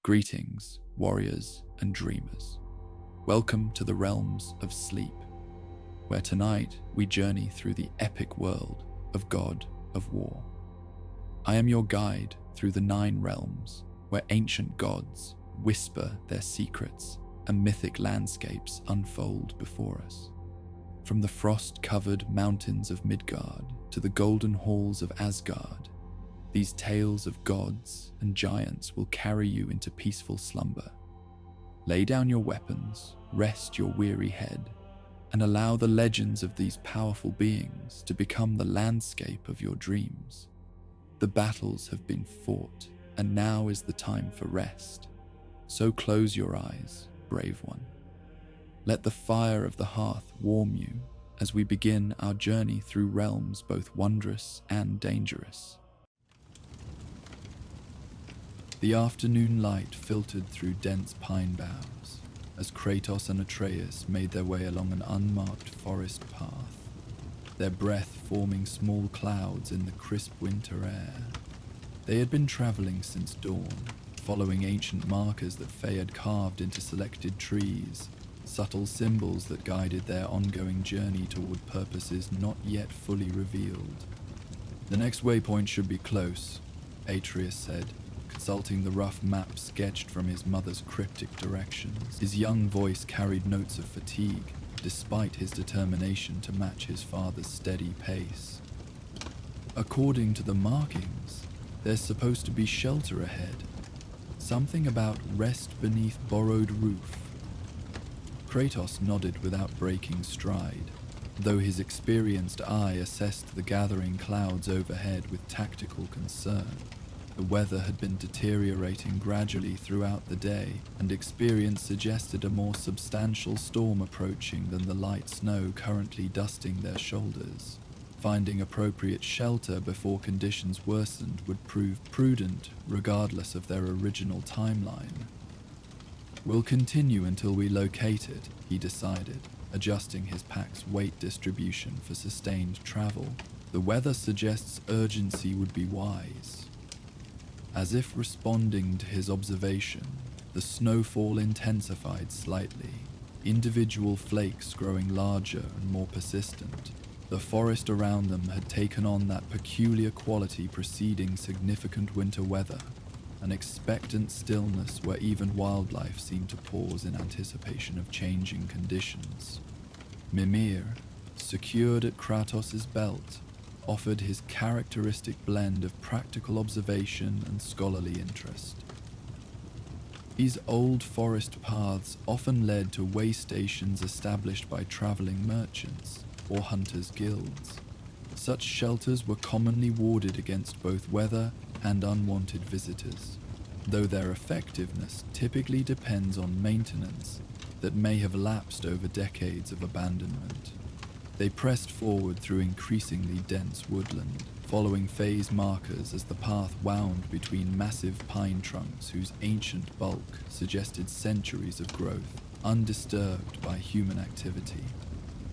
Greetings, warriors and dreamers. Welcome to the realms of sleep, where tonight we journey through the epic world of God of War. I am your guide through the 9 realms, where ancient gods whisper their secrets and mythic landscapes unfold before us. From the frost-covered mountains of Midgard to the golden halls of Asgard, these tales of gods and giants will carry you into peaceful slumber. Lay down your weapons, rest your weary head, and allow the legends of these powerful beings to become the landscape of your dreams. The battles have been fought, and now is the time for rest. So close your eyes, brave one. Let the fire of the hearth warm you as we begin our journey through realms both wondrous and dangerous. The afternoon light filtered through dense pine boughs as Kratos and Atreus made their way along an unmarked forest path, their breath forming small clouds in the crisp winter air. They had been traveling since dawn, following ancient markers that Faye had carved into selected trees, subtle symbols that guided their ongoing journey toward purposes not yet fully revealed. "The next waypoint should be close," Atreus said, consulting the rough map sketched from his mother's cryptic directions. His young voice carried notes of fatigue, despite his determination to match his father's steady pace. "According to the markings, there's supposed to be shelter ahead. Something about rest beneath borrowed roof." Kratos nodded without breaking stride, though his experienced eye assessed the gathering clouds overhead with tactical concern. The weather had been deteriorating gradually throughout the day, and experience suggested a more substantial storm approaching than the light snow currently dusting their shoulders. Finding appropriate shelter before conditions worsened would prove prudent, regardless of their original timeline. "We'll continue until we locate it," he decided, adjusting his pack's weight distribution for sustained travel. "The weather suggests urgency would be wise." As if responding to his observation, the snowfall intensified slightly, individual flakes growing larger and more persistent. The forest around them had taken on that peculiar quality preceding significant winter weather, an expectant stillness where even wildlife seemed to pause in anticipation of changing conditions. Mimir, secured at Kratos' belt, offered his characteristic blend of practical observation and scholarly interest. These old forest paths often led to way stations established by traveling merchants or hunters' guilds. Such shelters were commonly warded against both weather and unwanted visitors, though their effectiveness typically depends on maintenance that may have lapsed over decades of abandonment. They pressed forward through increasingly dense woodland, following phase markers as the path wound between massive pine trunks whose ancient bulk suggested centuries of growth, undisturbed by human activity.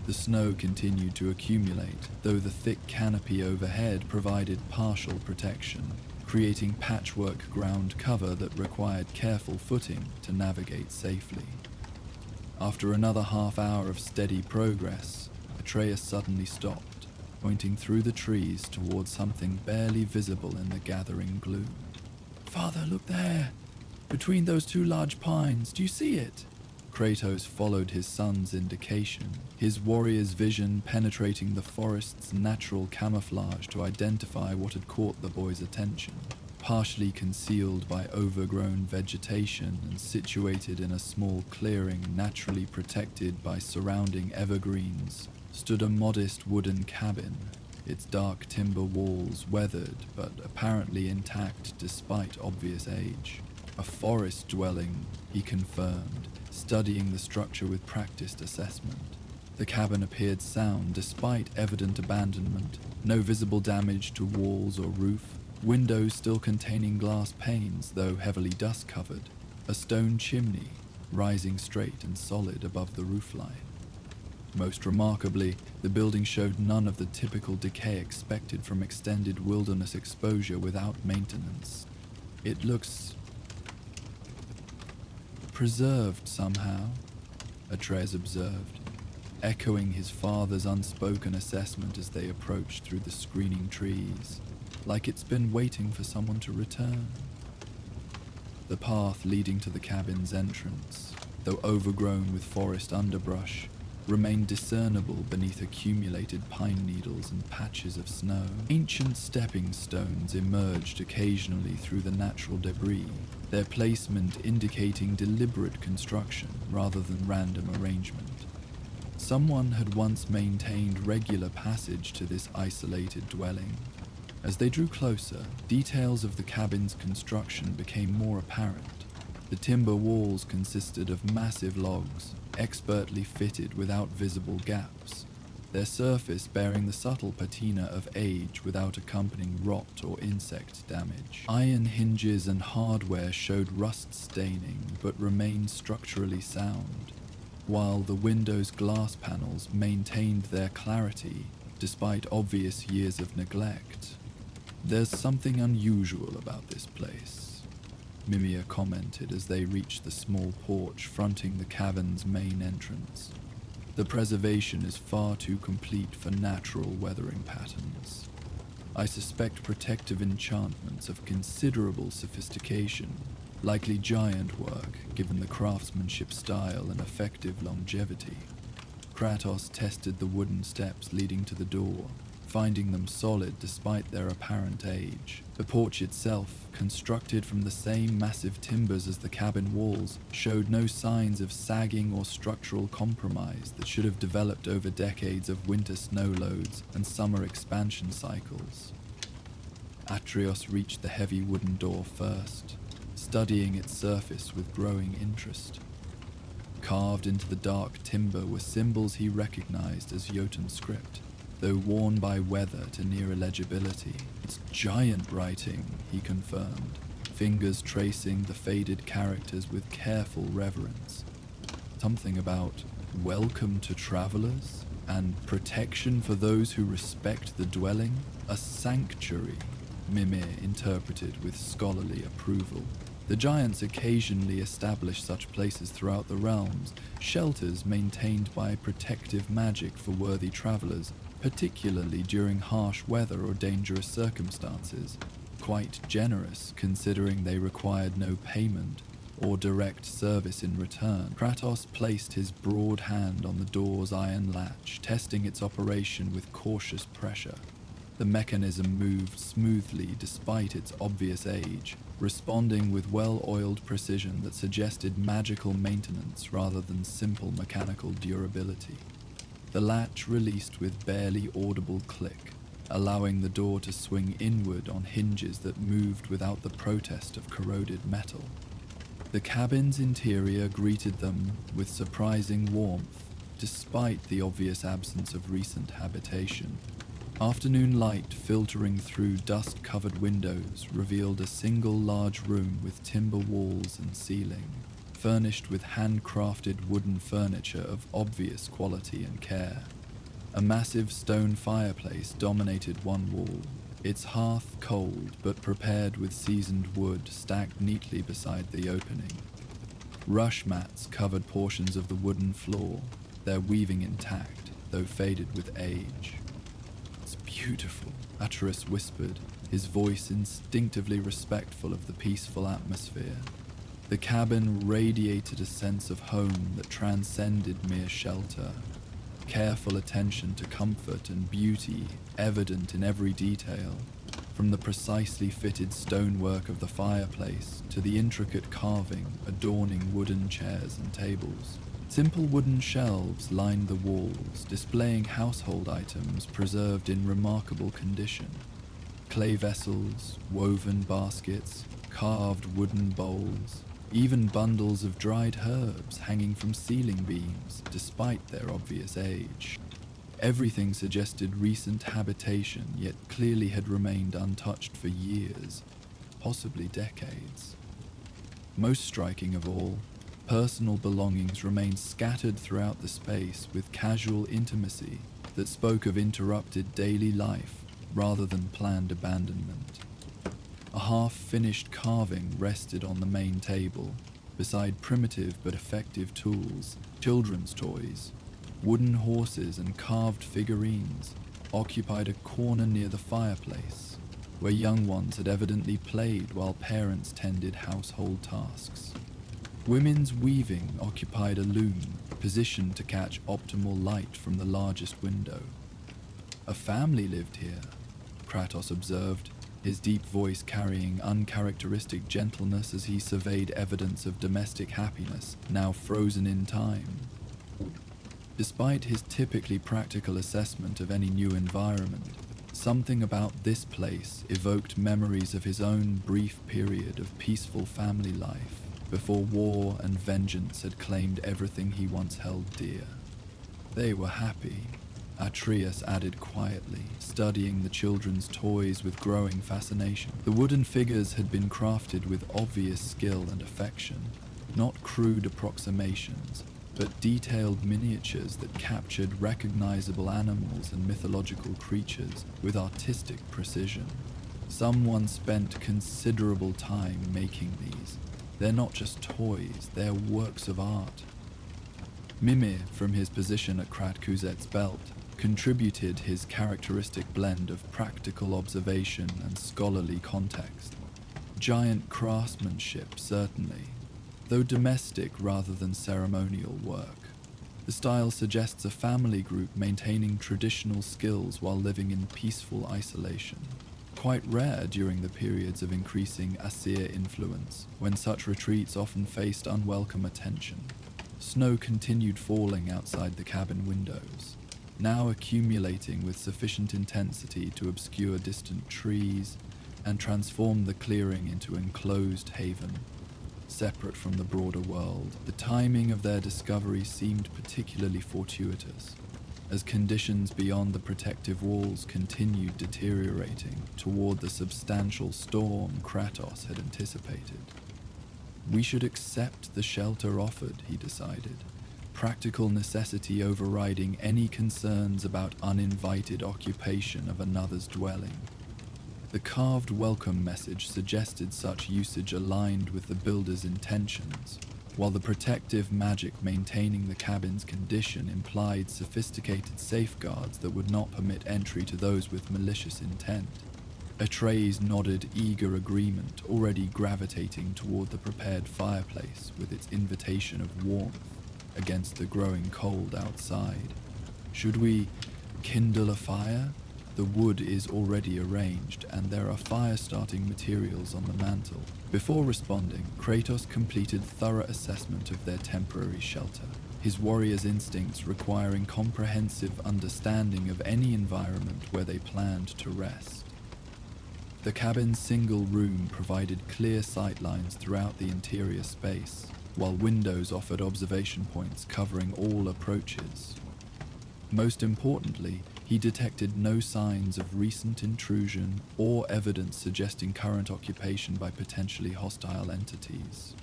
The snow continued to accumulate, though the thick canopy overhead provided partial protection, creating patchwork ground cover that required careful footing to navigate safely. After another half hour of steady progress, Atreus suddenly stopped, pointing through the trees towards something barely visible in the gathering gloom. "Father, look there! Between those 2 large pines, do you see it?" Kratos followed his son's indication, his warrior's vision penetrating the forest's natural camouflage to identify what had caught the boy's attention. Partially concealed by overgrown vegetation and situated in a small clearing naturally protected by surrounding evergreens, stood a modest wooden cabin, its dark timber walls weathered but apparently intact despite obvious age. "A forest dwelling," he confirmed, studying the structure with practiced assessment. The cabin appeared sound despite evident abandonment, no visible damage to walls or roof, windows still containing glass panes though heavily dust-covered, a stone chimney rising straight and solid above the roofline. Most remarkably, the building showed none of the typical decay expected from extended wilderness exposure without maintenance. "It looks preserved somehow, Atreus observed, echoing his father's unspoken assessment as they approached through the screening trees, like it's been waiting for someone to return. The path leading to the cabin's entrance, though overgrown with forest underbrush, remained discernible beneath accumulated pine needles and patches of snow. Ancient stepping stones emerged occasionally through the natural debris, their placement indicating deliberate construction rather than random arrangement. Someone had once maintained regular passage to this isolated dwelling. As they drew closer, details of the cabin's construction became more apparent. The timber walls consisted of massive logs, expertly fitted without visible gaps, their surface bearing the subtle patina of age without accompanying rot or insect damage. Iron hinges and hardware showed rust staining but remained structurally sound, while the window's glass panels maintained their clarity despite obvious years of neglect. "There's something unusual about this place," Mimir commented as they reached the small porch fronting the cavern's main entrance. "The preservation is far too complete for natural weathering patterns. I suspect protective enchantments of considerable sophistication, likely giant work given the craftsmanship style and effective longevity." Kratos tested the wooden steps leading to the door, finding them solid despite their apparent age. The porch itself, constructed from the same massive timbers as the cabin walls, showed no signs of sagging or structural compromise that should have developed over decades of winter snow loads and summer expansion cycles. Atreus reached the heavy wooden door first, studying its surface with growing interest. Carved into the dark timber were symbols he recognized as Jotun script, though worn by weather to near illegibility. "It's giant writing," he confirmed, fingers tracing the faded characters with careful reverence. Something about "welcome to travelers" and "protection for those who respect the dwelling." A sanctuary, Mimir interpreted with scholarly approval. The giants occasionally established such places throughout the realms, shelters maintained by protective magic for worthy travelers, particularly during harsh weather or dangerous circumstances. Quite generous, considering they required no payment or direct service in return. Kratos placed his broad hand on the door's iron latch, testing its operation with cautious pressure. The mechanism moved smoothly despite its obvious age, responding with well-oiled precision that suggested magical maintenance rather than simple mechanical durability. The latch released with barely audible click, allowing the door to swing inward on hinges that moved without the protest of corroded metal. The cabin's interior greeted them with surprising warmth, despite the obvious absence of recent habitation. Afternoon light filtering through dust-covered windows revealed a single large room with timber walls and ceiling, furnished with handcrafted wooden furniture of obvious quality and care. A massive stone fireplace dominated one wall, its hearth cold but prepared with seasoned wood stacked neatly beside the opening. Rush mats covered portions of the wooden floor, their weaving intact, though faded with age. "It's beautiful," Atreus whispered, his voice instinctively respectful of the peaceful atmosphere. The cabin radiated a sense of home that transcended mere shelter. Careful attention to comfort and beauty evident in every detail, from the precisely fitted stonework of the fireplace to the intricate carving adorning wooden chairs and tables. Simple wooden shelves lined the walls, displaying household items preserved in remarkable condition. Clay vessels, woven baskets, carved wooden bowls, even bundles of dried herbs hanging from ceiling beams, despite their obvious age. Everything suggested recent habitation, yet clearly had remained untouched for years, possibly decades. Most striking of all, personal belongings remained scattered throughout the space with casual intimacy that spoke of interrupted daily life rather than planned abandonment. A half-finished carving rested on the main table, Beside primitive but effective tools, children's toys, wooden horses and carved figurines occupied a corner near the fireplace, where young ones had evidently played while parents tended household tasks. Women's weaving occupied a loom, positioned to catch optimal light from the largest window. A family lived here, Kratos observed, his deep voice carrying uncharacteristic gentleness as he surveyed evidence of domestic happiness now frozen in time. Despite his typically practical assessment of any new environment, something about this place evoked memories of his own brief period of peaceful family life before war and vengeance had claimed everything he once held dear. They were happy, Atreus added quietly, studying the children's toys with growing fascination. The wooden figures had been crafted with obvious skill and affection, not crude approximations, but detailed miniatures that captured recognizable animals and mythological creatures with artistic precision. Someone spent considerable time making these. They're not just toys, they're works of art. Mimir, from his position at Kratkuzet's belt, contributed his characteristic blend of practical observation and scholarly context. Giant craftsmanship, certainly, though domestic rather than ceremonial work. The style suggests a family group maintaining traditional skills while living in peaceful isolation, quite rare during the periods of increasing Asir influence, when such retreats often faced unwelcome attention. Snow continued falling outside the cabin windows, now accumulating with sufficient intensity to obscure distant trees and transform the clearing into an enclosed haven, separate from the broader world. The timing of their discovery seemed particularly fortuitous, as conditions beyond the protective walls continued deteriorating toward the substantial storm Kratos had anticipated. We should accept the shelter offered, he decided, practical necessity overriding any concerns about uninvited occupation of another's dwelling. The carved welcome message suggested such usage aligned with the builder's intentions, while the protective magic maintaining the cabin's condition implied sophisticated safeguards that would not permit entry to those with malicious intent. Atreus nodded eager agreement, already gravitating toward the prepared fireplace with its invitation of warmth against the growing cold outside. Should we kindle a fire? The wood is already arranged, and there are fire-starting materials on the mantel. Before responding, Kratos completed thorough assessment of their temporary shelter, his warrior's instincts requiring comprehensive understanding of any environment where they planned to rest. The cabin's single room provided clear sightlines throughout the interior space, while windows offered observation points covering all approaches. Most importantly, he detected no signs of recent intrusion or evidence suggesting current occupation by potentially hostile entities.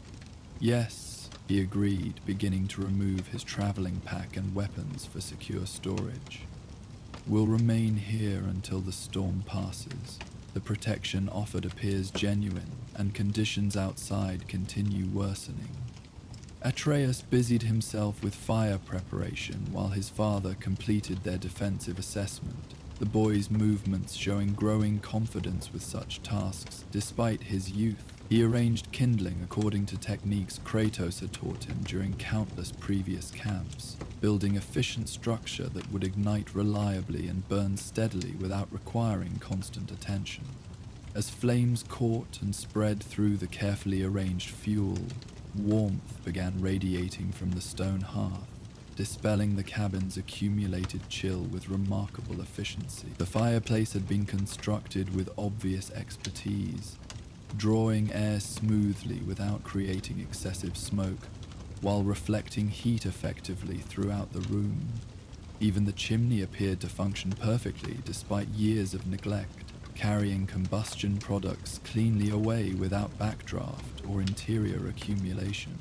Yes, he agreed, beginning to remove his traveling pack and weapons for secure storage. We'll remain here until the storm passes. The protection offered appears genuine, and conditions outside continue worsening. Atreus busied himself with fire preparation while his father completed their defensive assessment, the boy's movements showing growing confidence with such tasks despite his youth. He arranged kindling according to techniques Kratos had taught him during countless previous camps, building efficient structure that would ignite reliably and burn steadily without requiring constant attention. As flames caught and spread through the carefully arranged fuel, warmth began radiating from the stone hearth, dispelling the cabin's accumulated chill with remarkable efficiency. The fireplace had been constructed with obvious expertise, drawing air smoothly without creating excessive smoke, while reflecting heat effectively throughout the room. Even the chimney appeared to function perfectly despite years of neglect, carrying combustion products cleanly away without backdraft or interior accumulation.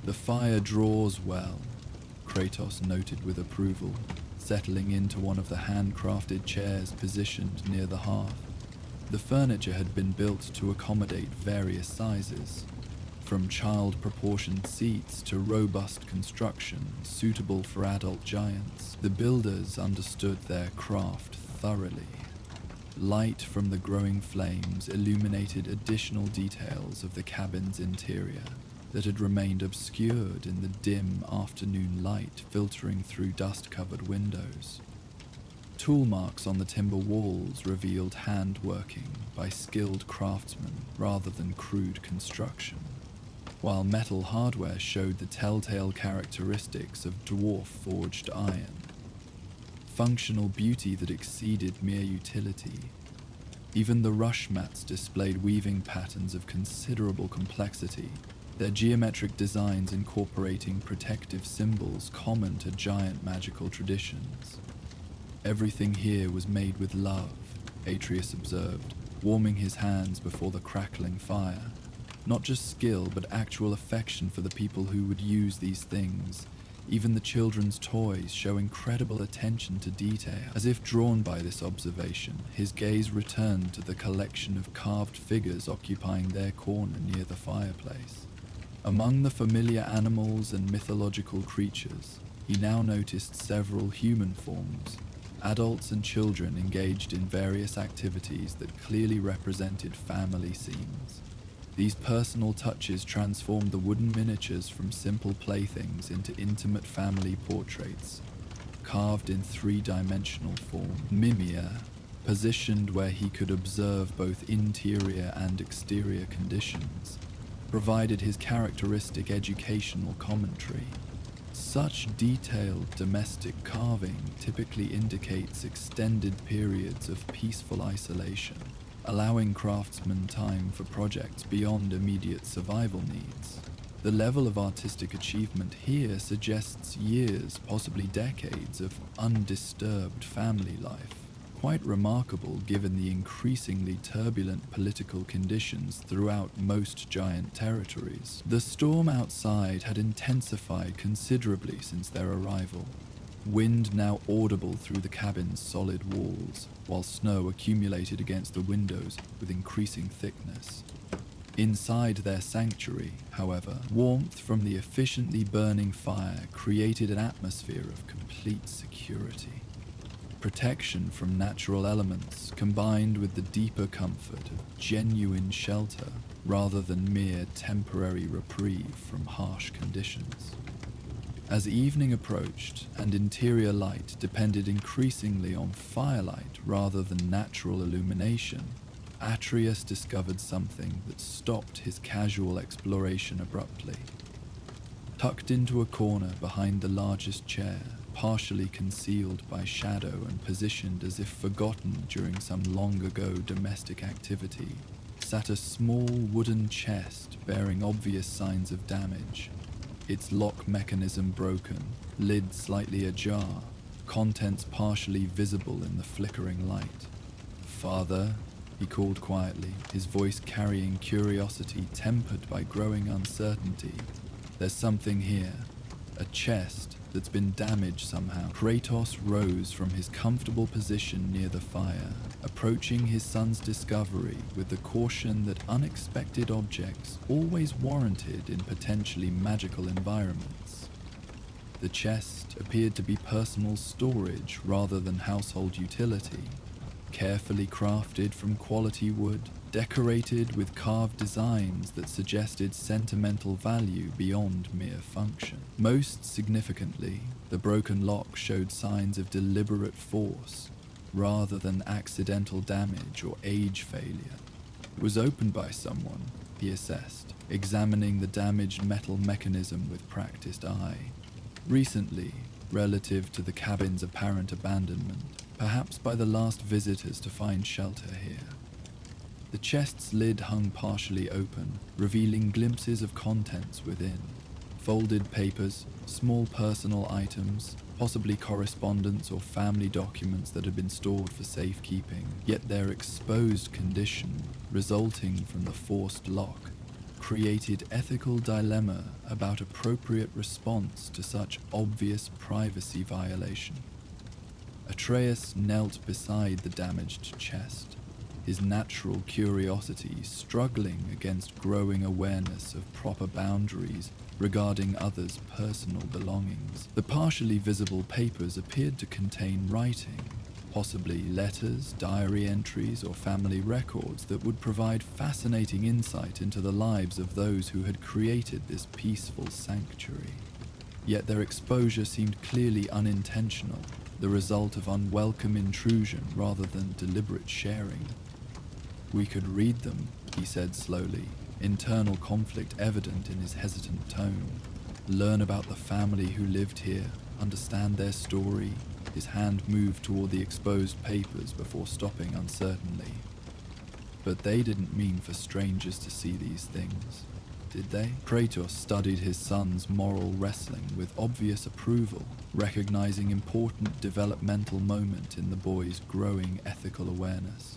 The fire draws well, Kratos noted with approval, settling into one of the handcrafted chairs positioned near the hearth. The furniture had been built to accommodate various sizes, From child-proportioned seats to robust construction suitable for adult giants, the builders understood their craft thoroughly. Light from the growing flames illuminated additional details of the cabin's interior that had remained obscured in the dim afternoon light filtering through dust-covered windows. Tool marks on the timber walls revealed handworking by skilled craftsmen rather than crude construction, while metal hardware showed the telltale characteristics of dwarf-forged iron. Functional beauty that exceeded mere utility. Even the rush mats displayed weaving patterns of considerable complexity, their geometric designs incorporating protective symbols common to giant magical traditions. Everything here was made with love, Atreus observed, warming his hands before the crackling fire. Not just skill, but actual affection for the people who would use these things. Even the children's toys show incredible attention to detail. As if drawn by this observation, his gaze returned to the collection of carved figures occupying their corner near the fireplace. Among the familiar animals and mythological creatures, he now noticed several human forms, adults and children engaged in various activities that clearly represented family scenes. These personal touches transformed the wooden miniatures from simple playthings into intimate family portraits, carved in three-dimensional form. Mimir, positioned where he could observe both interior and exterior conditions, provided his characteristic educational commentary. Such detailed domestic carving typically indicates extended periods of peaceful isolation, allowing craftsmen time for projects beyond immediate survival needs. The level of artistic achievement here suggests years, possibly decades, of undisturbed family life. Quite remarkable given the increasingly turbulent political conditions throughout most giant territories. The storm outside had intensified considerably since their arrival. Wind now audible through the cabin's solid walls, while snow accumulated against the windows with increasing thickness. Inside their sanctuary, however, warmth from the efficiently burning fire created an atmosphere of complete security. Protection from natural elements combined with the deeper comfort of genuine shelter rather than mere temporary reprieve from harsh conditions. As evening approached and interior light depended increasingly on firelight rather than natural illumination, Atreus discovered something that stopped his casual exploration abruptly. Tucked into a corner behind the largest chair, partially concealed by shadow and positioned as if forgotten during some long-ago domestic activity, sat a small wooden chest bearing obvious signs of damage. Its lock mechanism broken, lid slightly ajar, contents partially visible in the flickering light. "Father," he called quietly, his voice carrying curiosity tempered by growing uncertainty. "There's something here. A chest that's been damaged somehow." Kratos rose from his comfortable position near the fire, approaching his son's discovery with the caution that unexpected objects always warranted in potentially magical environments. The chest appeared to be personal storage rather than household utility, carefully crafted from quality wood, decorated with carved designs that suggested sentimental value beyond mere function. Most significantly, the broken lock showed signs of deliberate force, rather than accidental damage or age failure. It was opened by someone, he assessed, examining the damaged metal mechanism with practiced eye. Recently, relative to the cabin's apparent abandonment, perhaps by the last visitors to find shelter here. The chest's lid hung partially open, revealing glimpses of contents within. Folded papers, small personal items, possibly correspondence or family documents that had been stored for safekeeping, yet their exposed condition, resulting from the forced lock, created ethical dilemma about appropriate response to such obvious privacy violation. Atreus knelt beside the damaged chest, his natural curiosity struggling against growing awareness of proper boundaries regarding others' personal belongings. The partially visible papers appeared to contain writing, possibly letters, diary entries, or family records that would provide fascinating insight into the lives of those who had created this peaceful sanctuary. Yet their exposure seemed clearly unintentional, the result of unwelcome intrusion rather than deliberate sharing. "We could read them," he said slowly, internal conflict evident in his hesitant tone. "Learn about the family who lived here, understand their story." His hand moved toward the exposed papers before stopping uncertainly. "But they didn't mean for strangers to see these things, did they?" Kratos studied his son's moral wrestling with obvious approval, recognizing important developmental moment in the boy's growing ethical awareness.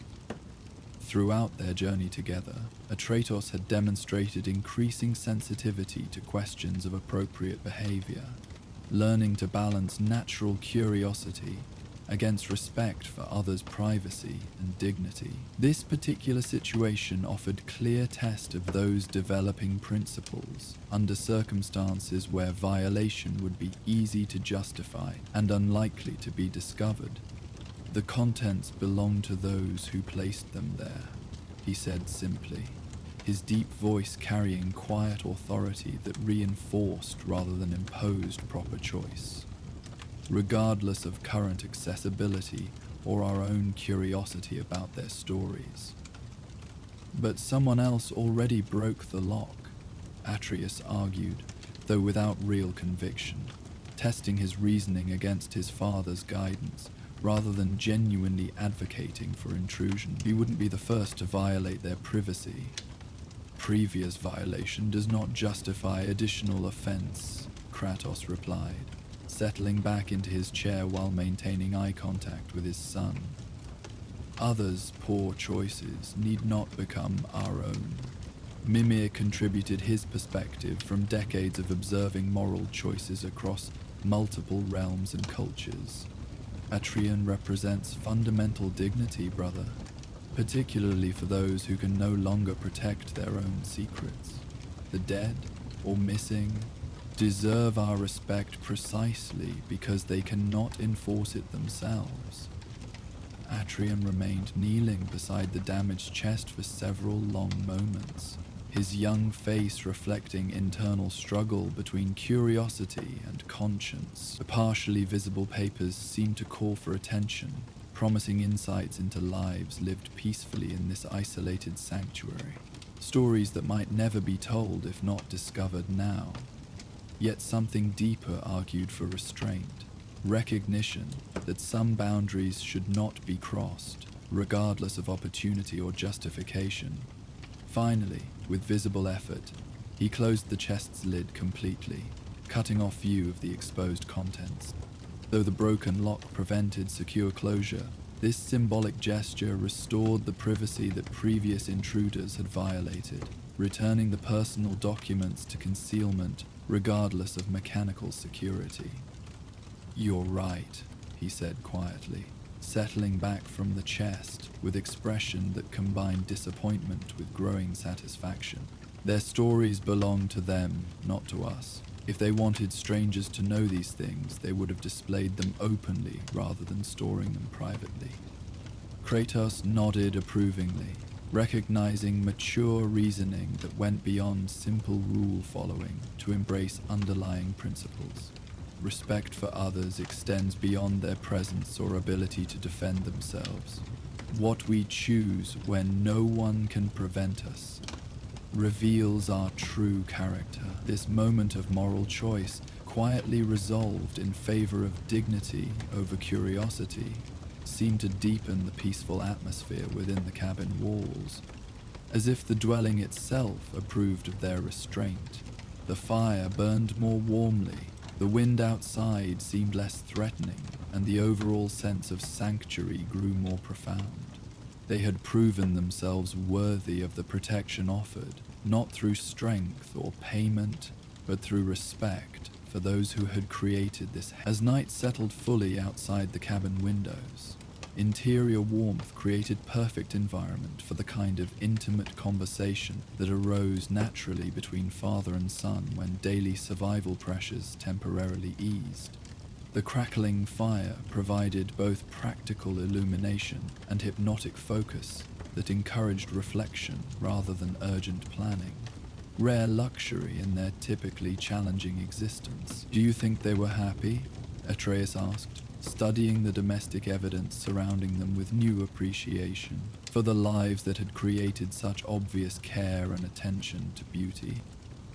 Throughout their journey together, Atreus had demonstrated increasing sensitivity to questions of appropriate behavior, learning to balance natural curiosity against respect for others' privacy and dignity. This particular situation offered clear test of those developing principles under circumstances where violation would be easy to justify and unlikely to be discovered. "The contents belong to those who placed them there," he said simply, his deep voice carrying quiet authority that reinforced rather than imposed proper choice. "Regardless of current accessibility or our own curiosity about their stories." "But someone else already broke the lock," Atreus argued, though without real conviction, testing his reasoning against his father's guidance rather than genuinely advocating for intrusion. "He wouldn't be the first to violate their privacy. Previous violation does not justify additional offense," Kratos replied, settling back into his chair while maintaining eye contact with his son. "Others' poor choices need not become our own." Mimir contributed his perspective from decades of observing moral choices across multiple realms and cultures. "Atreus represents fundamental dignity, brother, particularly for those who can no longer protect their own secrets. The dead, or missing, deserve our respect precisely because they cannot enforce it themselves." Atreus remained kneeling beside the damaged chest for several long moments, his young face reflecting internal struggle between curiosity and conscience. The partially visible papers seemed to call for attention, promising insights into lives lived peacefully in this isolated sanctuary. Stories that might never be told if not discovered now. Yet something deeper argued for restraint, recognition that some boundaries should not be crossed, regardless of opportunity or justification. Finally, with visible effort, he closed the chest's lid completely, cutting off view of the exposed contents. Though the broken lock prevented secure closure, this symbolic gesture restored the privacy that previous intruders had violated, returning the personal documents to concealment regardless of mechanical security. "You're right," he said quietly, settling back from the chest with expression that combined disappointment with growing satisfaction. "Their stories belong to them, not to us. If they wanted strangers to know these things, they would have displayed them openly rather than storing them privately." Kratos nodded approvingly, recognizing mature reasoning that went beyond simple rule following to embrace underlying principles. Respect for others extends beyond their presence or ability to defend themselves. What we choose when no one can prevent us reveals our true character. This moment of moral choice quietly resolved in favor of dignity over curiosity seemed to deepen the peaceful atmosphere within the cabin walls, as if the dwelling itself approved of their restraint. The fire burned more warmly, the wind outside seemed less threatening, and the overall sense of sanctuary grew more profound. They had proven themselves worthy of the protection offered, not through strength or payment, but through respect for those who had created this. As night settled fully outside the cabin windows, Interior warmth created perfect environment for the kind of intimate conversation that arose naturally between father and son when daily survival pressures temporarily eased. The crackling fire provided both practical illumination and hypnotic focus that encouraged reflection rather than urgent planning. Rare luxury in their typically challenging existence. "Do you think they were happy?" Atreus asked, studying the domestic evidence surrounding them with new appreciation for the lives that had created such obvious care and attention to beauty.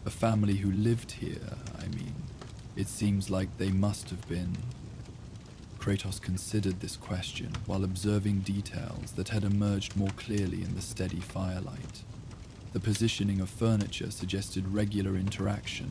"A family who lived here, I mean. It seems like they must have been." Kratos considered this question while observing details that had emerged more clearly in the steady firelight. The positioning of furniture suggested regular interaction.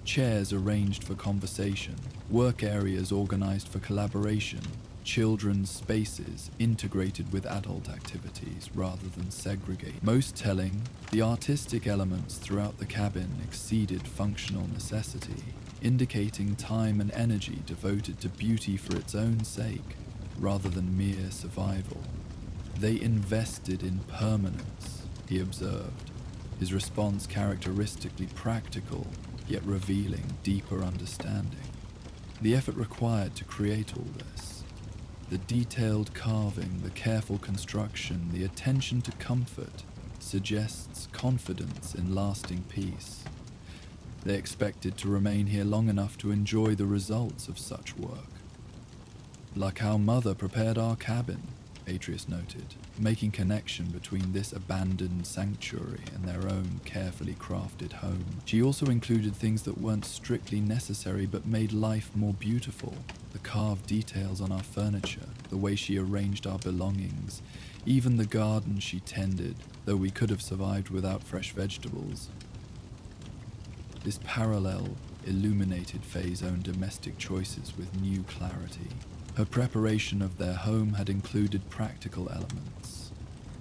Chairs arranged for conversation, work areas organized for collaboration, children's spaces integrated with adult activities rather than segregated. Most telling, the artistic elements throughout the cabin exceeded functional necessity, indicating time and energy devoted to beauty for its own sake, rather than mere survival. "They invested in permanence," he observed, his response characteristically practical, yet revealing deeper understanding. The effort required to create all this, the detailed carving, the careful construction, the attention to comfort, suggests confidence in lasting peace. They expected to remain here long enough to enjoy the results of such work. "Like how Mother prepared our cabin," Atreus noted, making connection between this abandoned sanctuary and their own carefully crafted home. "She also included things that weren't strictly necessary but made life more beautiful. The carved details on our furniture, the way she arranged our belongings, even the garden she tended, though we could have survived without fresh vegetables." This parallel illuminated Faye's own domestic choices with new clarity. Her preparation of their home had included practical elements: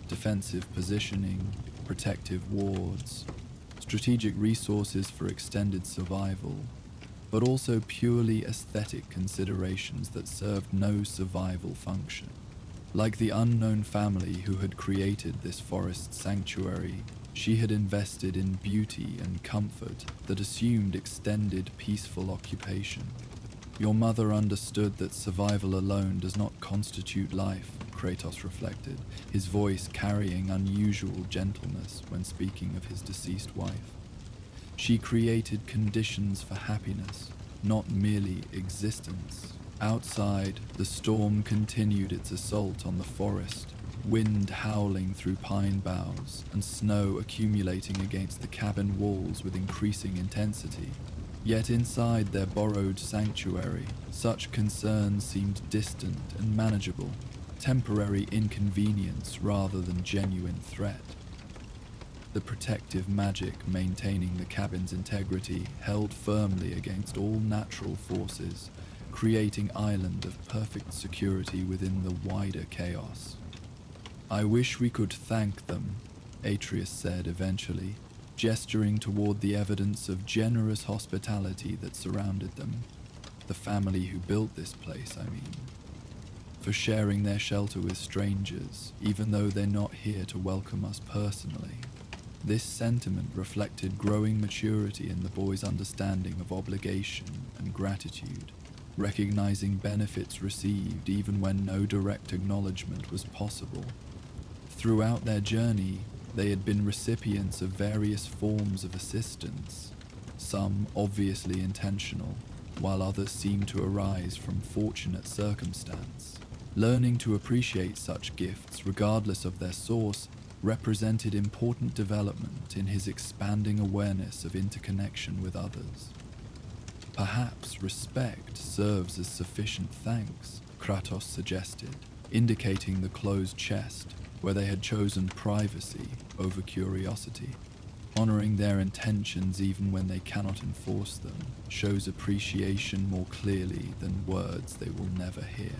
defensive positioning, protective wards, strategic resources for extended survival, but also purely aesthetic considerations that served no survival function. Like the unknown family who had created this forest sanctuary, she had invested in beauty and comfort that assumed extended peaceful occupation. "Your mother understood that survival alone does not constitute life," Kratos reflected, his voice carrying unusual gentleness when speaking of his deceased wife. "She created conditions for happiness, not merely existence." Outside, the storm continued its assault on the forest, wind howling through pine boughs and snow accumulating against the cabin walls with increasing intensity. Yet inside their borrowed sanctuary, such concerns seemed distant and manageable, temporary inconvenience rather than genuine threat. The protective magic maintaining the cabin's integrity held firmly against all natural forces, creating an island of perfect security within the wider chaos. "I wish we could thank them," Atreus said eventually, gesturing toward the evidence of generous hospitality that surrounded them. "The family who built this place, I mean. For sharing their shelter with strangers, even though they're not here to welcome us personally." This sentiment reflected growing maturity in the boy's understanding of obligation and gratitude, recognizing benefits received even when no direct acknowledgement was possible. Throughout their journey, they had been recipients of various forms of assistance, some obviously intentional, while others seemed to arise from fortunate circumstance. Learning to appreciate such gifts, regardless of their source, represented important development in his expanding awareness of interconnection with others. "Perhaps respect serves as sufficient thanks," Kratos suggested, indicating the closed chest, where they had chosen privacy over curiosity. "Honoring their intentions even when they cannot enforce them shows appreciation more clearly than words they will never hear."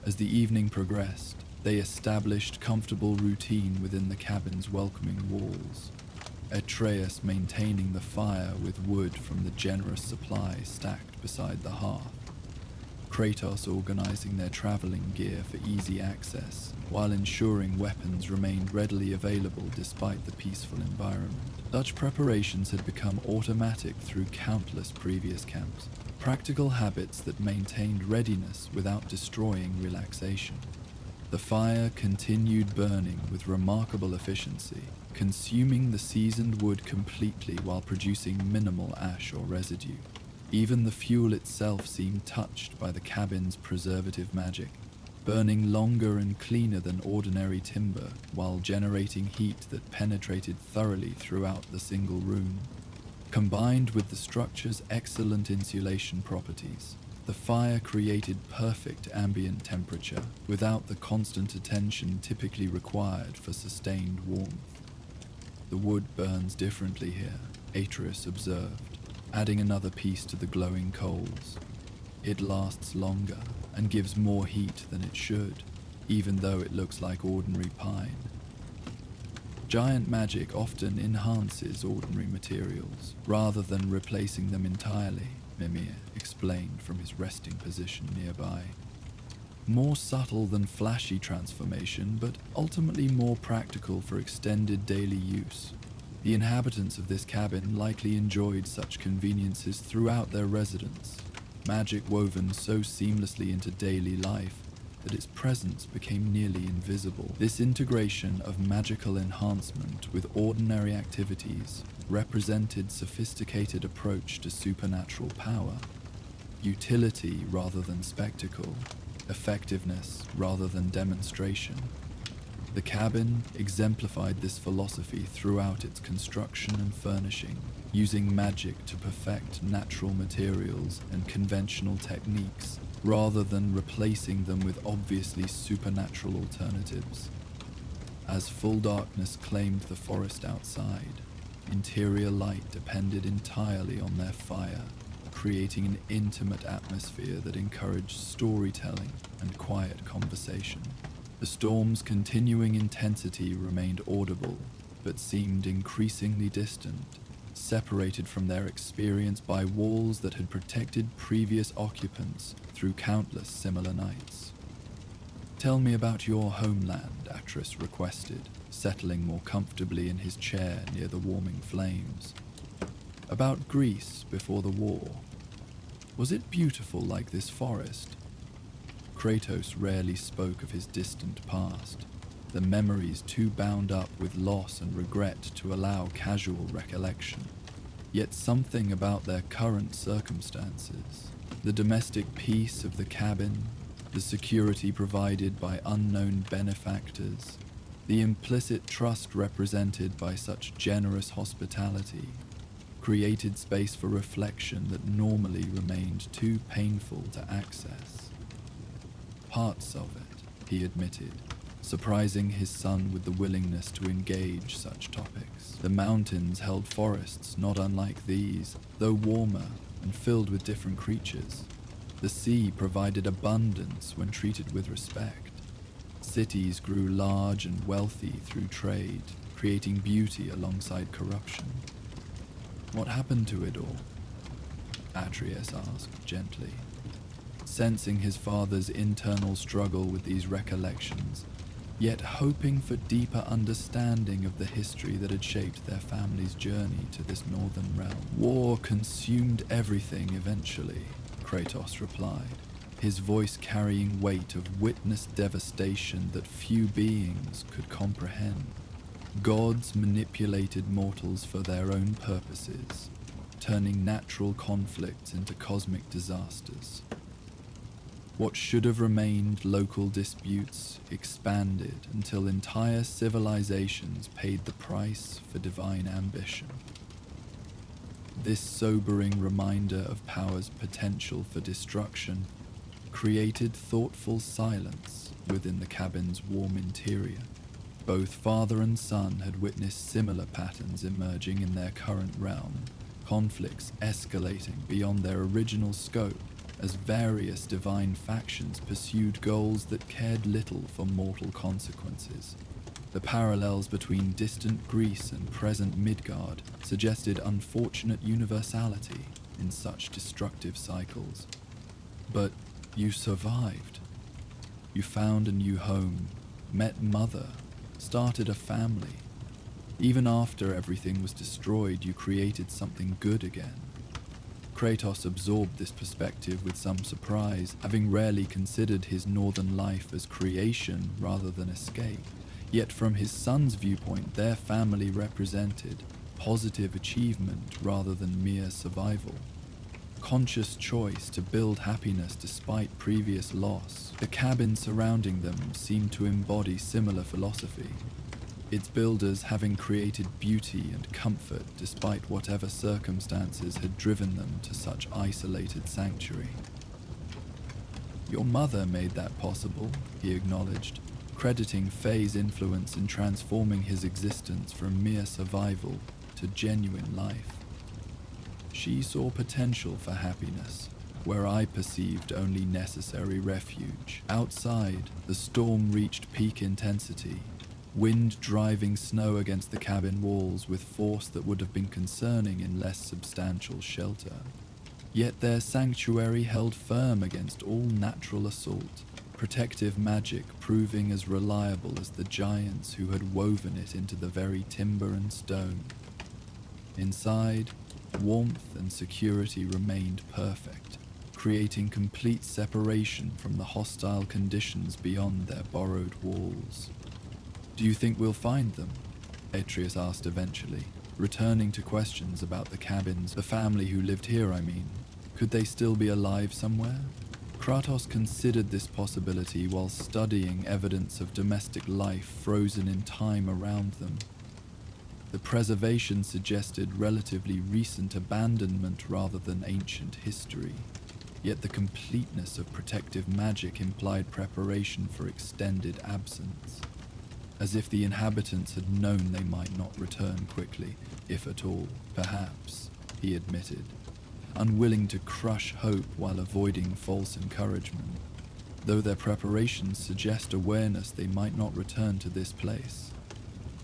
As the evening progressed, they established comfortable routine within the cabin's welcoming walls, Atreus maintaining the fire with wood from the generous supply stacked beside the hearth. Kratos organizing their traveling gear for easy access, while ensuring weapons remained readily available despite the peaceful environment. Such preparations had become automatic through countless previous camps, practical habits that maintained readiness without destroying relaxation. The fire continued burning with remarkable efficiency, consuming the seasoned wood completely while producing minimal ash or residue. Even the fuel itself seemed touched by the cabin's preservative magic, burning longer and cleaner than ordinary timber while generating heat that penetrated thoroughly throughout the single room. Combined with the structure's excellent insulation properties, the fire created perfect ambient temperature without the constant attention typically required for sustained warmth. The wood burns differently here, Atreus observed, adding another piece to the glowing coals. It lasts longer and gives more heat than it should, even though it looks like ordinary pine. Giant magic often enhances ordinary materials, rather than replacing them entirely, Mimir explained from his resting position nearby. More subtle than flashy transformation, but ultimately more practical for extended daily use. The inhabitants of this cabin likely enjoyed such conveniences throughout their residence, magic woven so seamlessly into daily life that its presence became nearly invisible. This integration of magical enhancement with ordinary activities represented sophisticated approach to supernatural power, utility rather than spectacle, effectiveness rather than demonstration. The cabin exemplified this philosophy throughout its construction and furnishing, using magic to perfect natural materials and conventional techniques, rather than replacing them with obviously supernatural alternatives. As full darkness claimed the forest outside, interior light depended entirely on their fire, creating an intimate atmosphere that encouraged storytelling and quiet conversation. The storm's continuing intensity remained audible, but seemed increasingly distant, separated from their experience by walls that had protected previous occupants through countless similar nights. "Tell me about your homeland," Atreus requested, settling more comfortably in his chair near the warming flames. "About Greece before the war. Was it beautiful like this forest?" Kratos rarely spoke of his distant past, the memories too bound up with loss and regret to allow casual recollection. Yet something about their current circumstances, the domestic peace of the cabin, the security provided by unknown benefactors, the implicit trust represented by such generous hospitality, created space for reflection that normally remained too painful to access. "Parts of it," he admitted, surprising his son with the willingness to engage such topics. The mountains held forests not unlike these, though warmer and filled with different creatures. The sea provided abundance when treated with respect. Cities grew large and wealthy through trade, creating beauty alongside corruption. "What happened to it all?" Atreus asked gently, sensing his father's internal struggle with these recollections, yet hoping for deeper understanding of the history that had shaped their family's journey to this northern realm. "War consumed everything eventually," Kratos replied, his voice carrying weight of witnessed devastation that few beings could comprehend. "Gods manipulated mortals for their own purposes, turning natural conflicts into cosmic disasters. What should have remained local disputes expanded until entire civilizations paid the price for divine ambition." This sobering reminder of power's potential for destruction created thoughtful silence within the cabin's warm interior. Both father and son had witnessed similar patterns emerging in their current realm, conflicts escalating beyond their original scope as various divine factions pursued goals that cared little for mortal consequences. The parallels between distant Greece and present Midgard suggested unfortunate universality in such destructive cycles. But You survived. You found a new home, met Mother, started a family. Even after everything was destroyed, you created something good again. Kratos absorbed this perspective with some surprise, having rarely considered his northern life as creation rather than escape. Yet from his son's viewpoint, their family represented positive achievement rather than mere survival. Conscious choice to build happiness despite previous loss. The cabin surrounding them seemed to embody similar philosophy, its builders having created beauty and comfort despite whatever circumstances had driven them to such isolated sanctuary. Your mother made that possible, he acknowledged, crediting Faye's influence in transforming his existence from mere survival to genuine life. She saw potential for happiness, where I perceived only necessary refuge. Outside, the storm reached peak intensity, wind driving snow against the cabin walls with force that would have been concerning in less substantial shelter. Yet their sanctuary held firm against all natural assault, protective magic proving as reliable as the giants who had woven it into the very timber and stone. Inside, warmth and security remained perfect, creating complete separation from the hostile conditions beyond their borrowed walls. "Do you think we'll find them?" Atreus asked eventually, returning to questions about the cabins, the family who lived here, I mean. Could they still be alive somewhere? Kratos considered this possibility while studying evidence of domestic life frozen in time around them. The preservation suggested relatively recent abandonment rather than ancient history, yet the completeness of protective magic implied preparation for extended absence, as if the inhabitants had known they might not return quickly, if at all. Perhaps, he admitted, unwilling to crush hope while avoiding false encouragement, though their preparations suggest awareness they might not return to this place.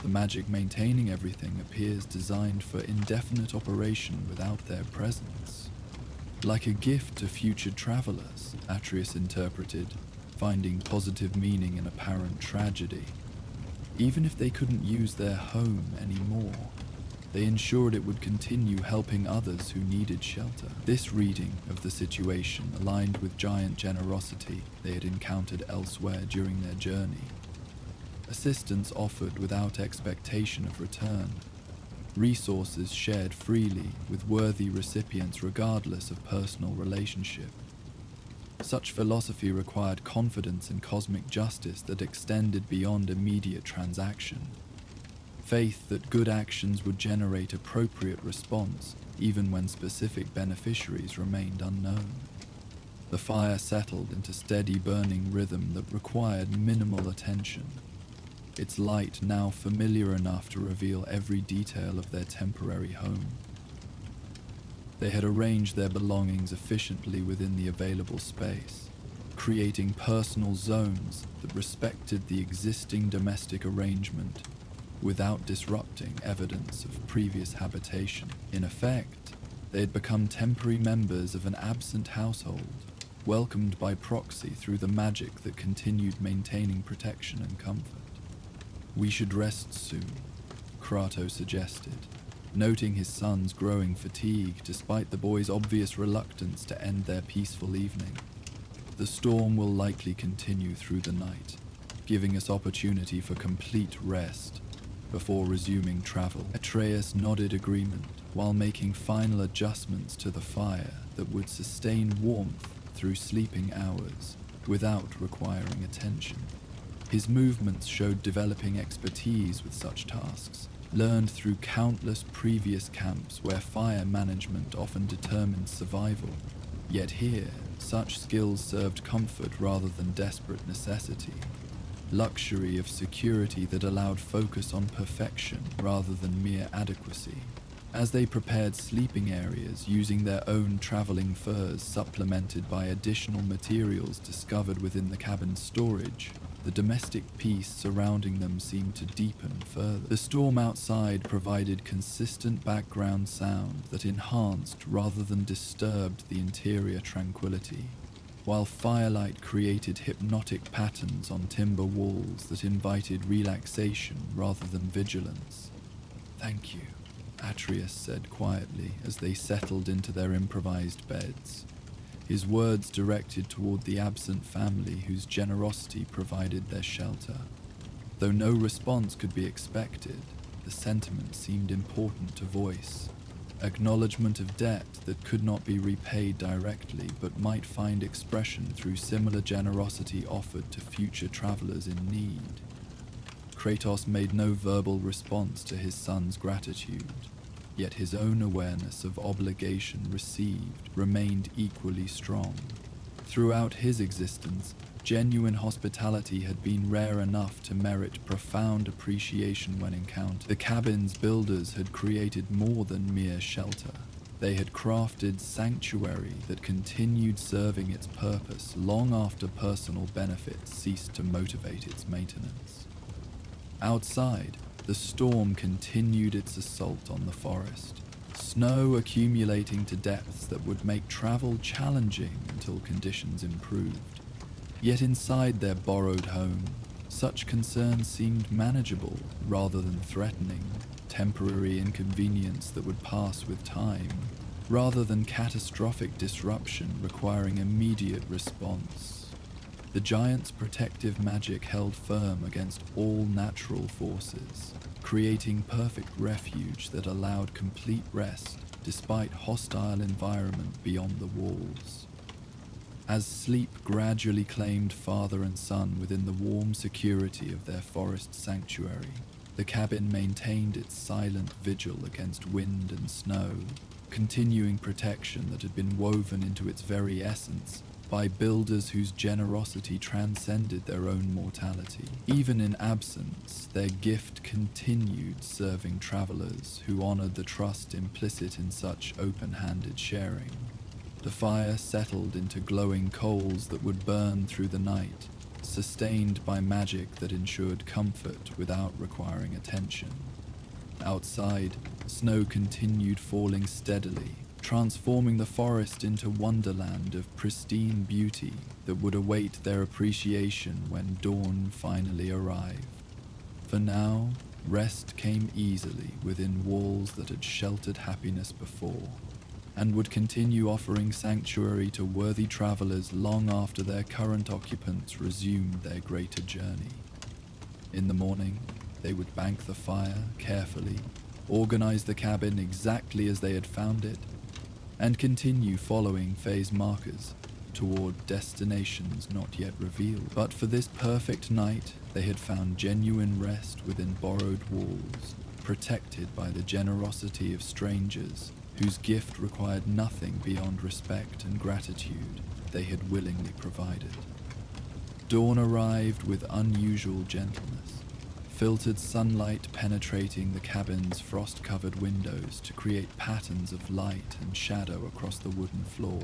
The magic maintaining everything appears designed for indefinite operation without their presence. Like a gift to future travelers, Atreus interpreted, finding positive meaning in apparent tragedy. Even if they couldn't use their home anymore, they ensured it would continue helping others who needed shelter. This reading of the situation aligned with giant generosity they had encountered elsewhere during their journey. Assistance offered without expectation of return. Resources shared freely with worthy recipients regardless of personal relationship. Such philosophy required confidence in cosmic justice that extended beyond immediate transaction. Faith that good actions would generate appropriate response even when specific beneficiaries remained unknown. The fire settled into steady burning rhythm that required minimal attention, its light now familiar enough to reveal every detail of their temporary home. They had arranged their belongings efficiently within the available space, creating personal zones that respected the existing domestic arrangement without disrupting evidence of previous habitation. In effect, they had become temporary members of an absent household, welcomed by proxy through the magic that continued maintaining protection and comfort. "We should rest soon," Kratos suggested, noting his son's growing fatigue despite the boy's obvious reluctance to end their peaceful evening. "The storm will likely continue through the night, giving us opportunity for complete rest before resuming travel." Atreus nodded agreement while making final adjustments to the fire that would sustain warmth through sleeping hours without requiring attention. His movements showed developing expertise with such tasks, learned through countless previous camps where fire management often determined survival. Yet here, such skills served comfort rather than desperate necessity, luxury of security that allowed focus on perfection rather than mere adequacy. As they prepared sleeping areas using their own traveling furs supplemented by additional materials discovered within the cabin's storage, the domestic peace surrounding them seemed to deepen further. The storm outside provided consistent background sound that enhanced rather than disturbed the interior tranquility. while firelight created hypnotic patterns on timber walls that invited relaxation rather than vigilance. "Thank you," Atreus said quietly as they settled into their improvised beds, his words directed toward the absent family whose generosity provided their shelter. Though no response could be expected, the sentiment seemed important to voice. Acknowledgement of debt that could not be repaid directly but might find expression through similar generosity offered to future travelers in need. Kratos made no verbal response to his son's gratitude, yet his own awareness of obligation received remained equally strong. Throughout his existence, genuine hospitality had been rare enough to merit profound appreciation when encountered. The cabin's builders had created more than mere shelter. They had crafted sanctuary that continued serving its purpose long after personal benefits ceased to motivate its maintenance. Outside, the storm continued its assault on the forest, snow accumulating to depths that would make travel challenging until conditions improved. Yet inside their borrowed home, such concerns seemed manageable rather than threatening, temporary inconvenience that would pass with time, rather than catastrophic disruption requiring immediate response. The giant's protective magic held firm against all natural forces, creating perfect refuge that allowed complete rest despite hostile environment beyond the walls. As sleep gradually claimed father and son within the warm security of their forest sanctuary, the cabin maintained its silent vigil against wind and snow, continuing protection that had been woven into its very essence by builders whose generosity transcended their own mortality. Even in absence, their gift continued serving travelers who honored the trust implicit in such open-handed sharing. The fire settled into glowing coals that would burn through the night, sustained by magic that ensured comfort without requiring attention. Outside, snow continued falling steadily, transforming the forest into wonderland of pristine beauty that would await their appreciation when dawn finally arrived. For now, rest came easily within walls that had sheltered happiness before, and would continue offering sanctuary to worthy travelers long after their current occupants resumed their greater journey. In the morning, they would bank the fire carefully, organize the cabin exactly as they had found it, and continue following phase markers toward destinations not yet revealed. But for this perfect night, they had found genuine rest within borrowed walls, protected by the generosity of strangers whose gift required nothing beyond respect and gratitude they had willingly provided. Dawn arrived with unusual gentleness, filtered sunlight penetrating the cabin's frost-covered windows to create patterns of light and shadow across the wooden floor,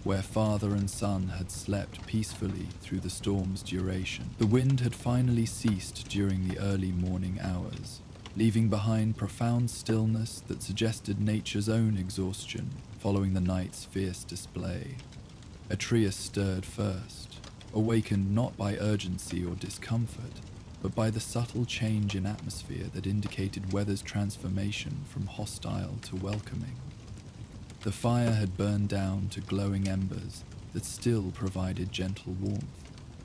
where father and son had slept peacefully through the storm's duration. The wind had finally ceased during the early morning hours, leaving behind profound stillness that suggested nature's own exhaustion following the night's fierce display. Atreus stirred first, awakened not by urgency or discomfort, but by the subtle change in atmosphere that indicated weather's transformation from hostile to welcoming. The fire had burned down to glowing embers that still provided gentle warmth,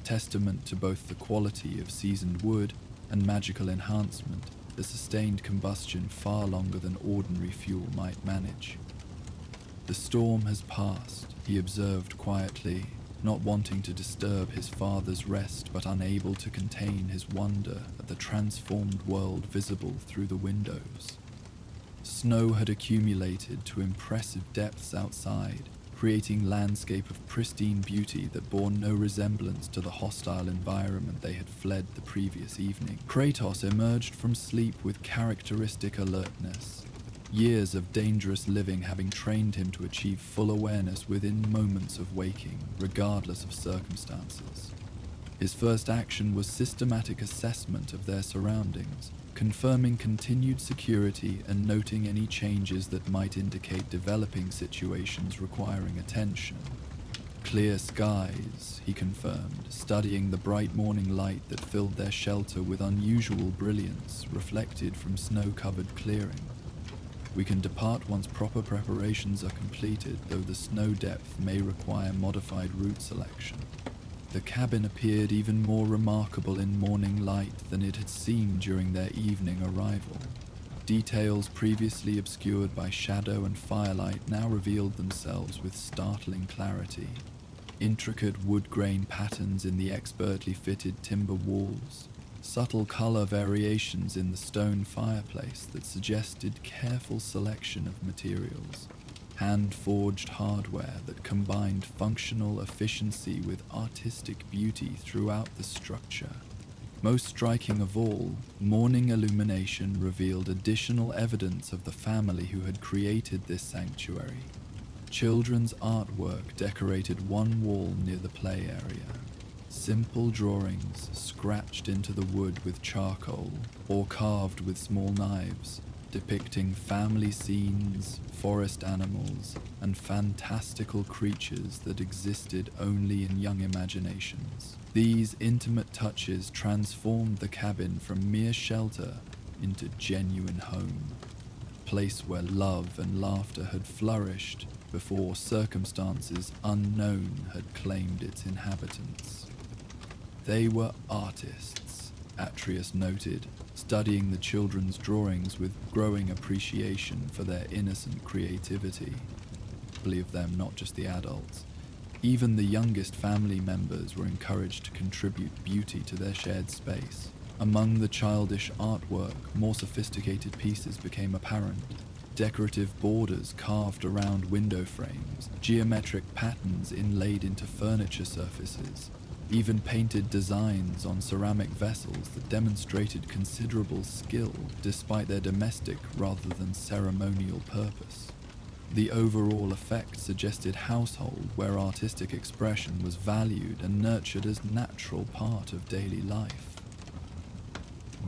testament to both the quality of seasoned wood and magical enhancement that sustained combustion far longer than ordinary fuel might manage. "The storm has passed," he observed quietly, not wanting to disturb his father's rest but unable to contain his wonder at the transformed world visible through the windows. Snow had accumulated to impressive depths outside, creating landscape of pristine beauty that bore no resemblance to the hostile environment they had fled the previous evening. Kratos emerged from sleep with characteristic alertness, years of dangerous living having trained him to achieve full awareness within moments of waking, regardless of circumstances. His first action was systematic assessment of their surroundings, confirming continued security and noting any changes that might indicate developing situations requiring attention. Clear skies, he confirmed, studying the bright morning light that filled their shelter with unusual brilliance reflected from snow-covered clearing. We can depart once proper preparations are completed, though the snow depth may require modified route selection. The cabin appeared even more remarkable in morning light than it had seemed during their evening arrival. Details previously obscured by shadow and firelight now revealed themselves with startling clarity. Intricate wood grain patterns in the expertly fitted timber walls, subtle color variations in the stone fireplace that suggested careful selection of materials, hand-forged hardware that combined functional efficiency with artistic beauty throughout the structure. Most striking of all, morning illumination revealed additional evidence of the family who had created this sanctuary. Children's artwork decorated one wall near the play area. Simple drawings scratched into the wood with charcoal or carved with small knives, depicting family scenes, forest animals, and fantastical creatures that existed only in young imaginations. These intimate touches transformed the cabin from mere shelter into genuine home, a place where love and laughter had flourished before circumstances unknown had claimed its inhabitants. They were artists, Atreus noted, studying the children's drawings with growing appreciation for their innocent creativity. Many of them, not just the adults. Even the youngest family members were encouraged to contribute beauty to their shared space. Among the childish artwork, more sophisticated pieces became apparent. Decorative borders carved around window frames, geometric patterns inlaid into furniture surfaces, even painted designs on ceramic vessels that demonstrated considerable skill despite their domestic rather than ceremonial purpose. The overall effect suggested household where artistic expression was valued and nurtured as natural part of daily life.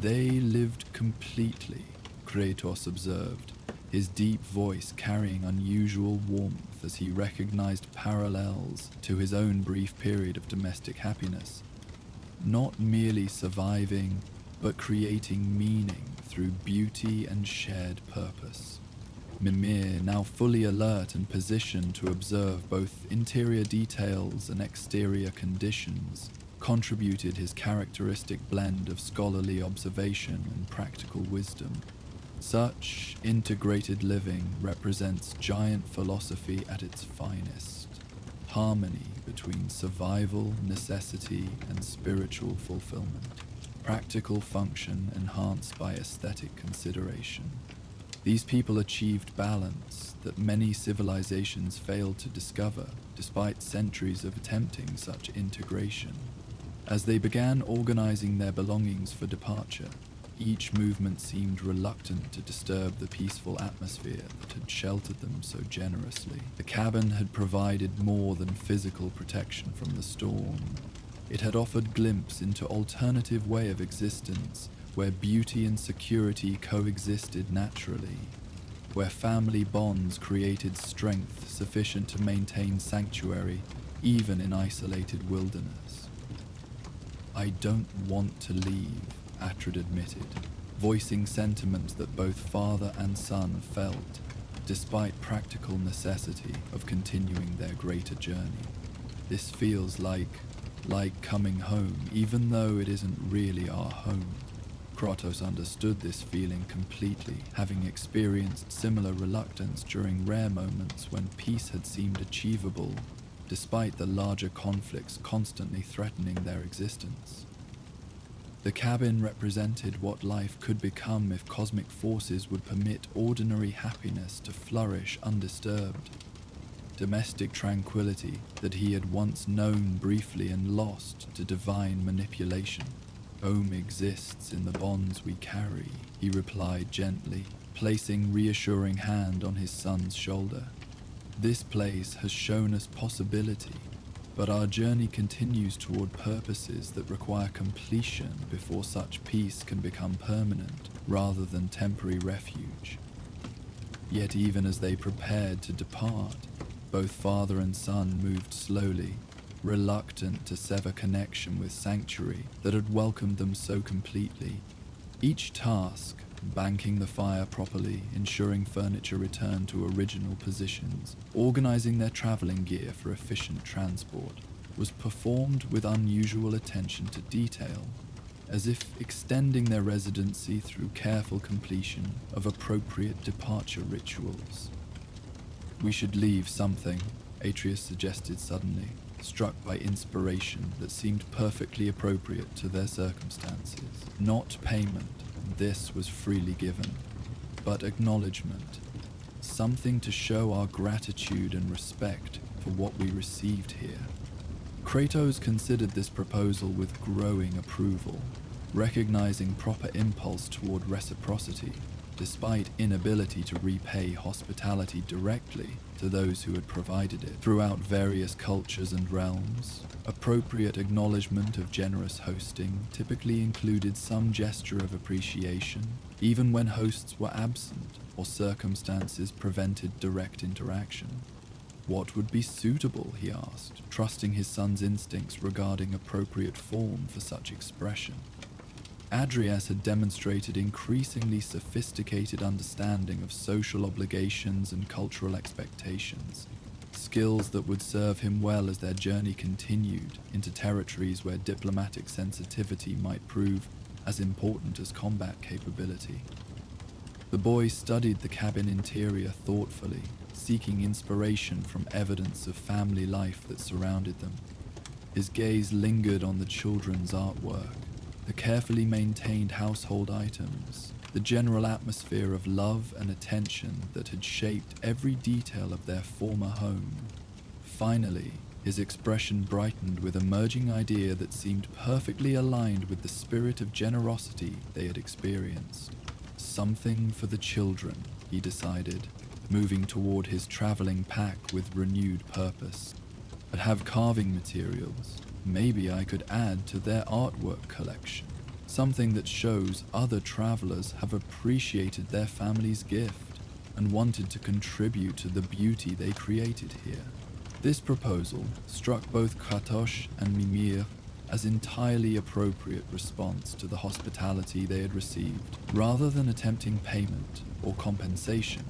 They lived completely, Kratos observed, his deep voice carrying unusual warmth as he recognized parallels to his own brief period of domestic happiness. Not merely surviving, but creating meaning through beauty and shared purpose. Mimir, now fully alert and positioned to observe both interior details and exterior conditions, contributed his characteristic blend of scholarly observation and practical wisdom. Such integrated living represents giant philosophy at its finest, harmony between survival, necessity, and spiritual fulfillment, practical function enhanced by aesthetic consideration. These people achieved balance that many civilizations failed to discover, despite centuries of attempting such integration. As they began organizing their belongings for departure, each movement seemed reluctant to disturb the peaceful atmosphere that had sheltered them so generously. The cabin had provided more than physical protection from the storm. It had offered glimpse into alternative way of existence where beauty and security coexisted naturally, where family bonds created strength sufficient to maintain sanctuary even in isolated wilderness. "I don't want to leave," Atreus admitted, voicing sentiments that both father and son felt, despite practical necessity of continuing their greater journey. "This feels like coming home, even though it isn't really our home." Kratos understood this feeling completely, having experienced similar reluctance during rare moments when peace had seemed achievable, despite the larger conflicts constantly threatening their existence. The cabin represented what life could become if cosmic forces would permit ordinary happiness to flourish undisturbed. Domestic tranquility that he had once known briefly and lost to divine manipulation. "Home exists in the bonds we carry," he replied gently, placing reassuring hand on his son's shoulder. "This place has shown us possibility, but our journey continues toward purposes that require completion before such peace can become permanent rather than temporary refuge." Yet even as they prepared to depart, Both father and son moved slowly, reluctant to sever connection with sanctuary that had welcomed them so completely. Each task, banking the fire properly, ensuring furniture returned to original positions, organizing their traveling gear for efficient transport, was performed with unusual attention to detail, as if extending their residency through careful completion of appropriate departure rituals. "We should leave something," Atreus suggested suddenly, struck by inspiration that seemed perfectly appropriate to their circumstances. Not payment, this was freely given, but acknowledgement, something to show our gratitude and respect for what we received here. Kratos considered this proposal with growing approval, recognizing proper impulse toward reciprocity, despite inability to repay hospitality directly to those who had provided it. Throughout various cultures and realms, appropriate acknowledgement of generous hosting typically included some gesture of appreciation, even when hosts were absent or circumstances prevented direct interaction. What would be suitable, he asked, trusting his son's instincts regarding appropriate form for such expression. Atreus had demonstrated increasingly sophisticated understanding of social obligations and cultural expectations, skills that would serve him well as their journey continued into territories where diplomatic sensitivity might prove as important as combat capability. The boy studied the cabin interior thoughtfully, seeking inspiration from evidence of family life that surrounded them. His gaze lingered on the children's artwork, the carefully maintained household items, the general atmosphere of love and attention that had shaped every detail of their former home. Finally, his expression brightened with a merging idea that seemed perfectly aligned with the spirit of generosity they had experienced. Something for the children, he decided, moving toward his traveling pack with renewed purpose. I'd have carving materials. Maybe I could add to their artwork collection, something that shows other travelers have appreciated their family's gift and wanted to contribute to the beauty they created here. This proposal struck both Kratos and Mimir as entirely appropriate response to the hospitality they had received, rather than attempting payment or compensation,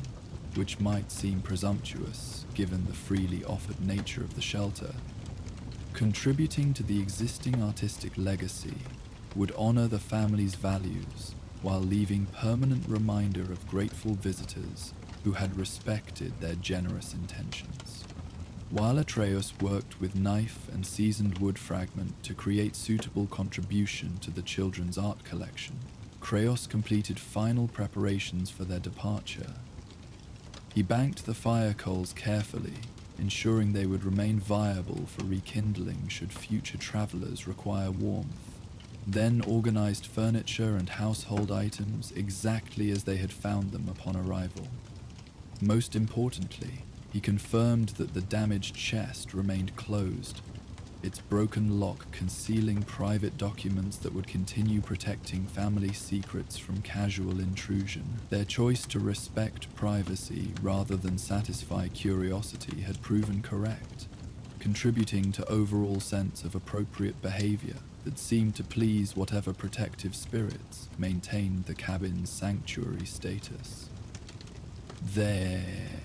which might seem presumptuous given the freely offered nature of the shelter. Contributing to the existing artistic legacy would honor the family's values while leaving permanent reminder of grateful visitors who had respected their generous intentions. While Atreus worked with knife and seasoned wood fragment to create suitable contribution to the children's art collection, Kratos completed final preparations for their departure. He banked the fire coals carefully, ensuring they would remain viable for rekindling should future travelers require warmth, then organized furniture and household items exactly as they had found them upon arrival. Most importantly, he confirmed that the damaged chest remained closed, its broken lock concealing private documents that would continue protecting family secrets from casual intrusion. Their choice to respect privacy rather than satisfy curiosity had proven correct, contributing to overall sense of appropriate behavior that seemed to please whatever protective spirits maintained the cabin's sanctuary status. "There,"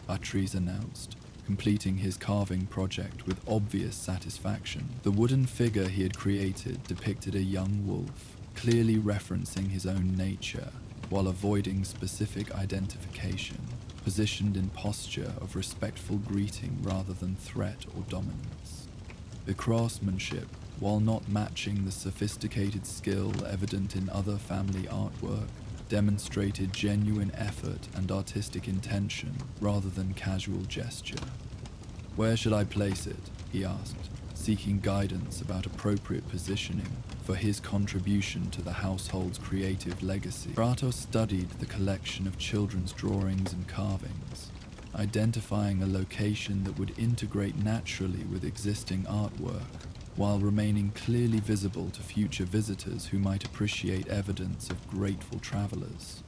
Atreus announced, completing his carving project with obvious satisfaction. The wooden figure he had created depicted a young wolf, clearly referencing his own nature, while avoiding specific identification, positioned in posture of respectful greeting rather than threat or dominance. The craftsmanship, while not matching the sophisticated skill evident in other family artwork, demonstrated genuine effort and artistic intention rather than casual gesture. "Where should I place it?" he asked, seeking guidance about appropriate positioning for his contribution to the household's creative legacy. Kratos studied the collection of children's drawings and carvings, identifying a location that would integrate naturally with existing artwork, while remaining clearly visible to future visitors who might appreciate evidence of grateful travelers.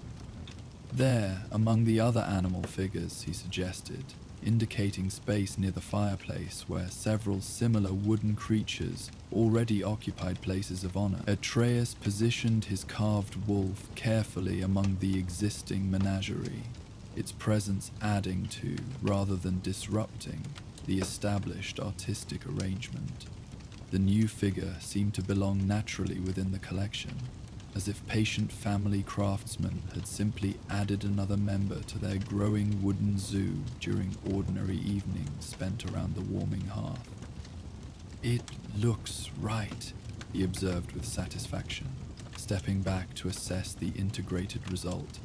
"There, among the other animal figures," he suggested, indicating space near the fireplace where several similar wooden creatures already occupied places of honor. Atreus positioned his carved wolf carefully among the existing menagerie, its presence adding to, rather than disrupting, the established artistic arrangement. The new figure seemed to belong naturally within the collection, as if patient family craftsmen had simply added another member to their growing wooden zoo during ordinary evenings spent around the warming hearth. "It looks right," he observed with satisfaction, stepping back to assess the integrated result.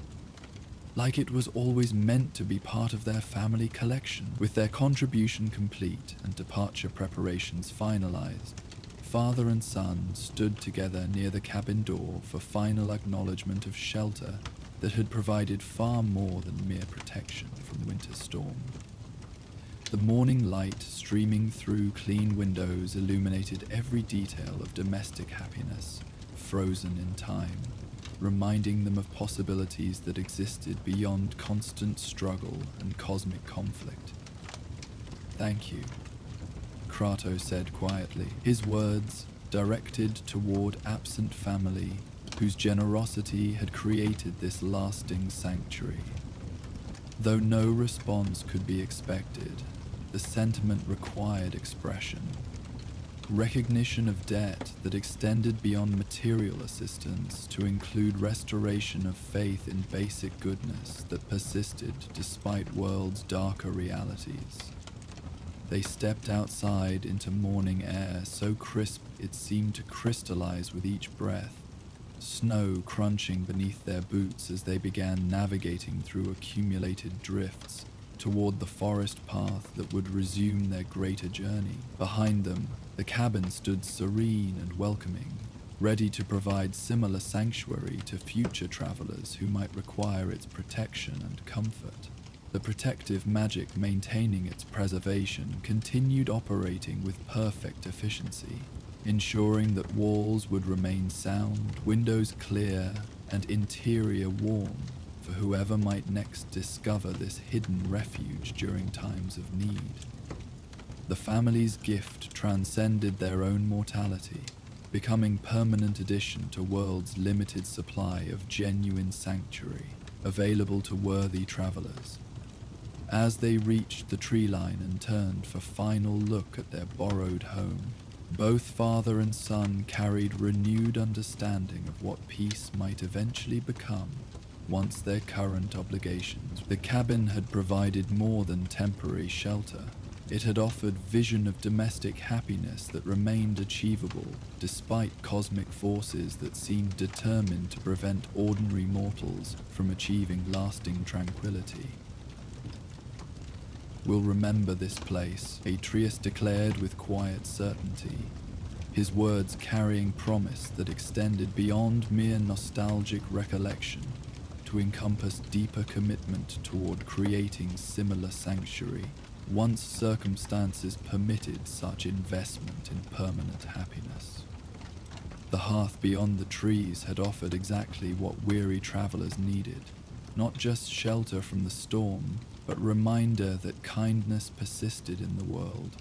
Like it was always meant to be part of their family collection. With their contribution complete and departure preparations finalized, father and son stood together near the cabin door for final acknowledgement of shelter that had provided far more than mere protection from winter storm. The morning light streaming through clean windows illuminated every detail of domestic happiness, frozen in time, reminding them of possibilities that existed beyond constant struggle and cosmic conflict. "Thank you," Kratos said quietly, his words directed toward absent family whose generosity had created this lasting sanctuary. Though no response could be expected, the sentiment required expression. Recognition of debt that extended beyond material assistance to include restoration of faith in basic goodness that persisted despite world's darker realities. They stepped outside into morning air so crisp it seemed to crystallize with each breath, snow crunching beneath their boots as they began navigating through accumulated drifts toward the forest path that would resume their greater journey. Behind them, the cabin stood serene and welcoming, ready to provide similar sanctuary to future travelers who might require its protection and comfort. The protective magic maintaining its preservation continued operating with perfect efficiency, ensuring that walls would remain sound, windows clear, and interior warm for whoever might next discover this hidden refuge during times of need. The family's gift transcended their own mortality, becoming permanent addition to world's limited supply of genuine sanctuary available to worthy travelers. As they reached the tree line and turned for final look at their borrowed home, both father and son carried renewed understanding of what peace might eventually become once their current obligations. The cabin had provided more than temporary shelter. It had offered vision of domestic happiness that remained achievable despite cosmic forces that seemed determined to prevent ordinary mortals from achieving lasting tranquility. "We'll remember this place," Atreus declared with quiet certainty, his words carrying promise that extended beyond mere nostalgic recollection to encompass deeper commitment toward creating similar sanctuary once circumstances permitted such investment in permanent happiness. The hearth beyond the trees had offered exactly what weary travelers needed, not just shelter from the storm, but reminder that kindness persisted in the world,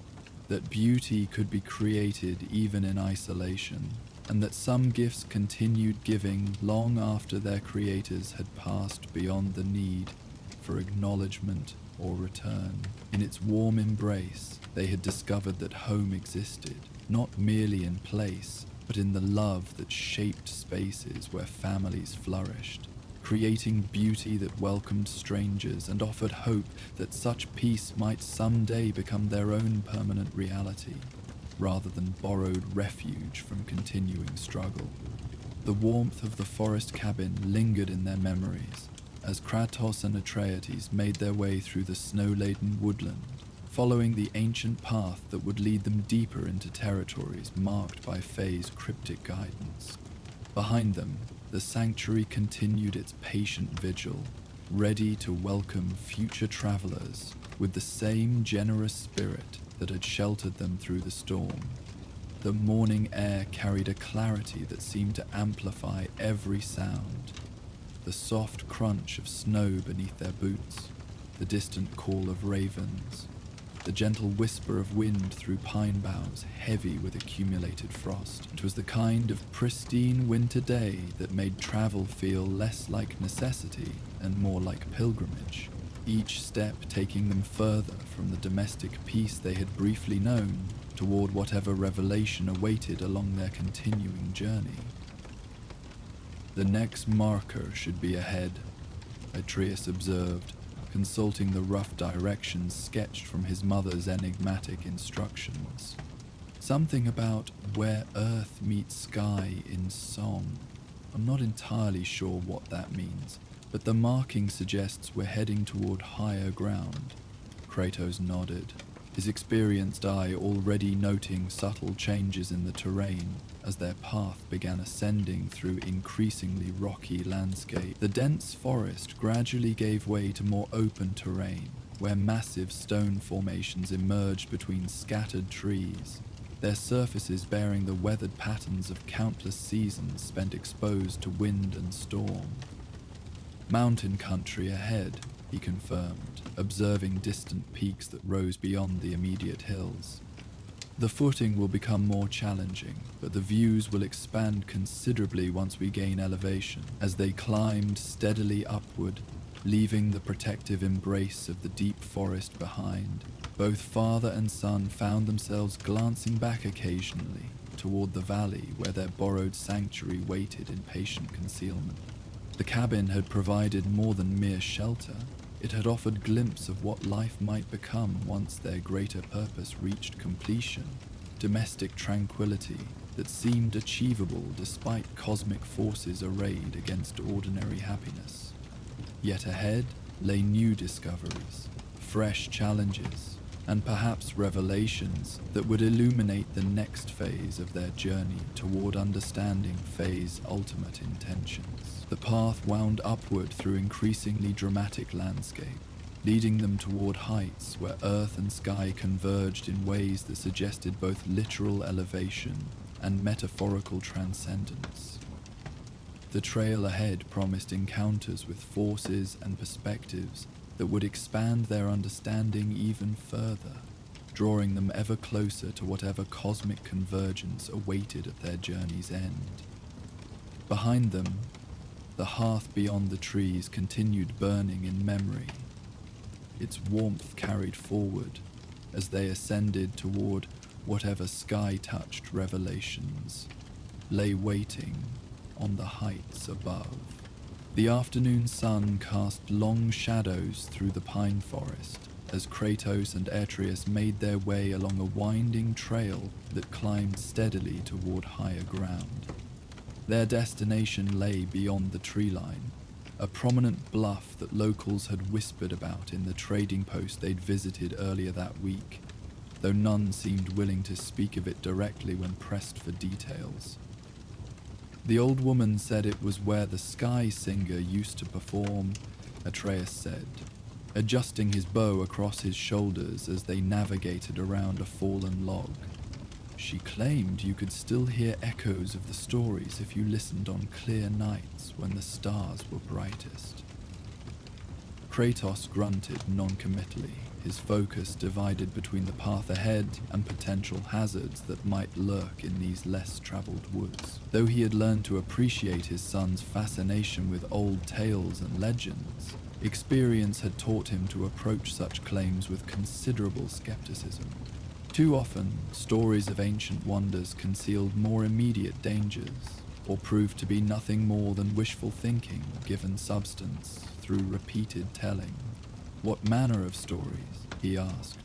that beauty could be created even in isolation, and that some gifts continued giving long after their creators had passed beyond the need for acknowledgement or return. In its warm embrace, they had discovered that home existed, not merely in place, but in the love that shaped spaces where families flourished, creating beauty that welcomed strangers and offered hope that such peace might someday become their own permanent reality, rather than borrowed refuge from continuing struggle. The warmth of the forest cabin lingered in their memories as Kratos and Atreus made their way through the snow-laden woodland, following the ancient path that would lead them deeper into territories marked by Fae's cryptic guidance. Behind them, the sanctuary continued its patient vigil, ready to welcome future travelers with the same generous spirit that had sheltered them through the storm. The morning air carried a clarity that seemed to amplify every sound. The soft crunch of snow beneath their boots, the distant call of ravens, the gentle whisper of wind through pine boughs heavy with accumulated frost. It was the kind of pristine winter day that made travel feel less like necessity and more like pilgrimage, each step taking them further from the domestic peace they had briefly known toward whatever revelation awaited along their continuing journey. The next marker should be ahead, Atreus observed, consulting the rough directions sketched from his mother's enigmatic instructions. Something about where earth meets sky in song. I'm not entirely sure what that means, but the marking suggests we're heading toward higher ground. Kratos nodded, his experienced eye already noting subtle changes in the terrain as their path began ascending through increasingly rocky landscape. The dense forest gradually gave way to more open terrain, where massive stone formations emerged between scattered trees, their surfaces bearing the weathered patterns of countless seasons spent exposed to wind and storm. Mountain country ahead, he confirmed, observing distant peaks that rose beyond the immediate hills. The footing will become more challenging, but the views will expand considerably once we gain elevation. As they climbed steadily upward, leaving the protective embrace of the deep forest behind, both father and son found themselves glancing back occasionally toward the valley where their borrowed sanctuary waited in patient concealment. The cabin had provided more than mere shelter. It had offered glimpse of what life might become once their greater purpose reached completion, domestic tranquility that seemed achievable despite cosmic forces arrayed against ordinary happiness. Yet ahead lay new discoveries, fresh challenges, and perhaps revelations that would illuminate the next phase of their journey toward understanding Faye's ultimate intentions. The path wound upward through increasingly dramatic landscape, leading them toward heights where earth and sky converged in ways that suggested both literal elevation and metaphorical transcendence. The trail ahead promised encounters with forces and perspectives that would expand their understanding even further, drawing them ever closer to whatever cosmic convergence awaited at their journey's end. Behind them, the hearth beyond the trees continued burning in memory, its warmth carried forward as they ascended toward whatever sky-touched revelations lay waiting on the heights above. The afternoon sun cast long shadows through the pine forest as Kratos and Atreus made their way along a winding trail that climbed steadily toward higher ground. Their destination lay beyond the tree line, a prominent bluff that locals had whispered about in the trading post they'd visited earlier that week, though none seemed willing to speak of it directly when pressed for details. The old woman said it was where the sky singer used to perform, Atreus said, adjusting his bow across his shoulders as they navigated around a fallen log. She claimed you could still hear echoes of the stories if you listened on clear nights when the stars were brightest. Kratos grunted noncommittally, his focus divided between the path ahead and potential hazards that might lurk in these less traveled woods. Though he had learned to appreciate his son's fascination with old tales and legends, experience had taught him to approach such claims with considerable skepticism. Too often, stories of ancient wonders concealed more immediate dangers, or proved to be nothing more than wishful thinking given substance through repeated telling. What manner of stories? He asked,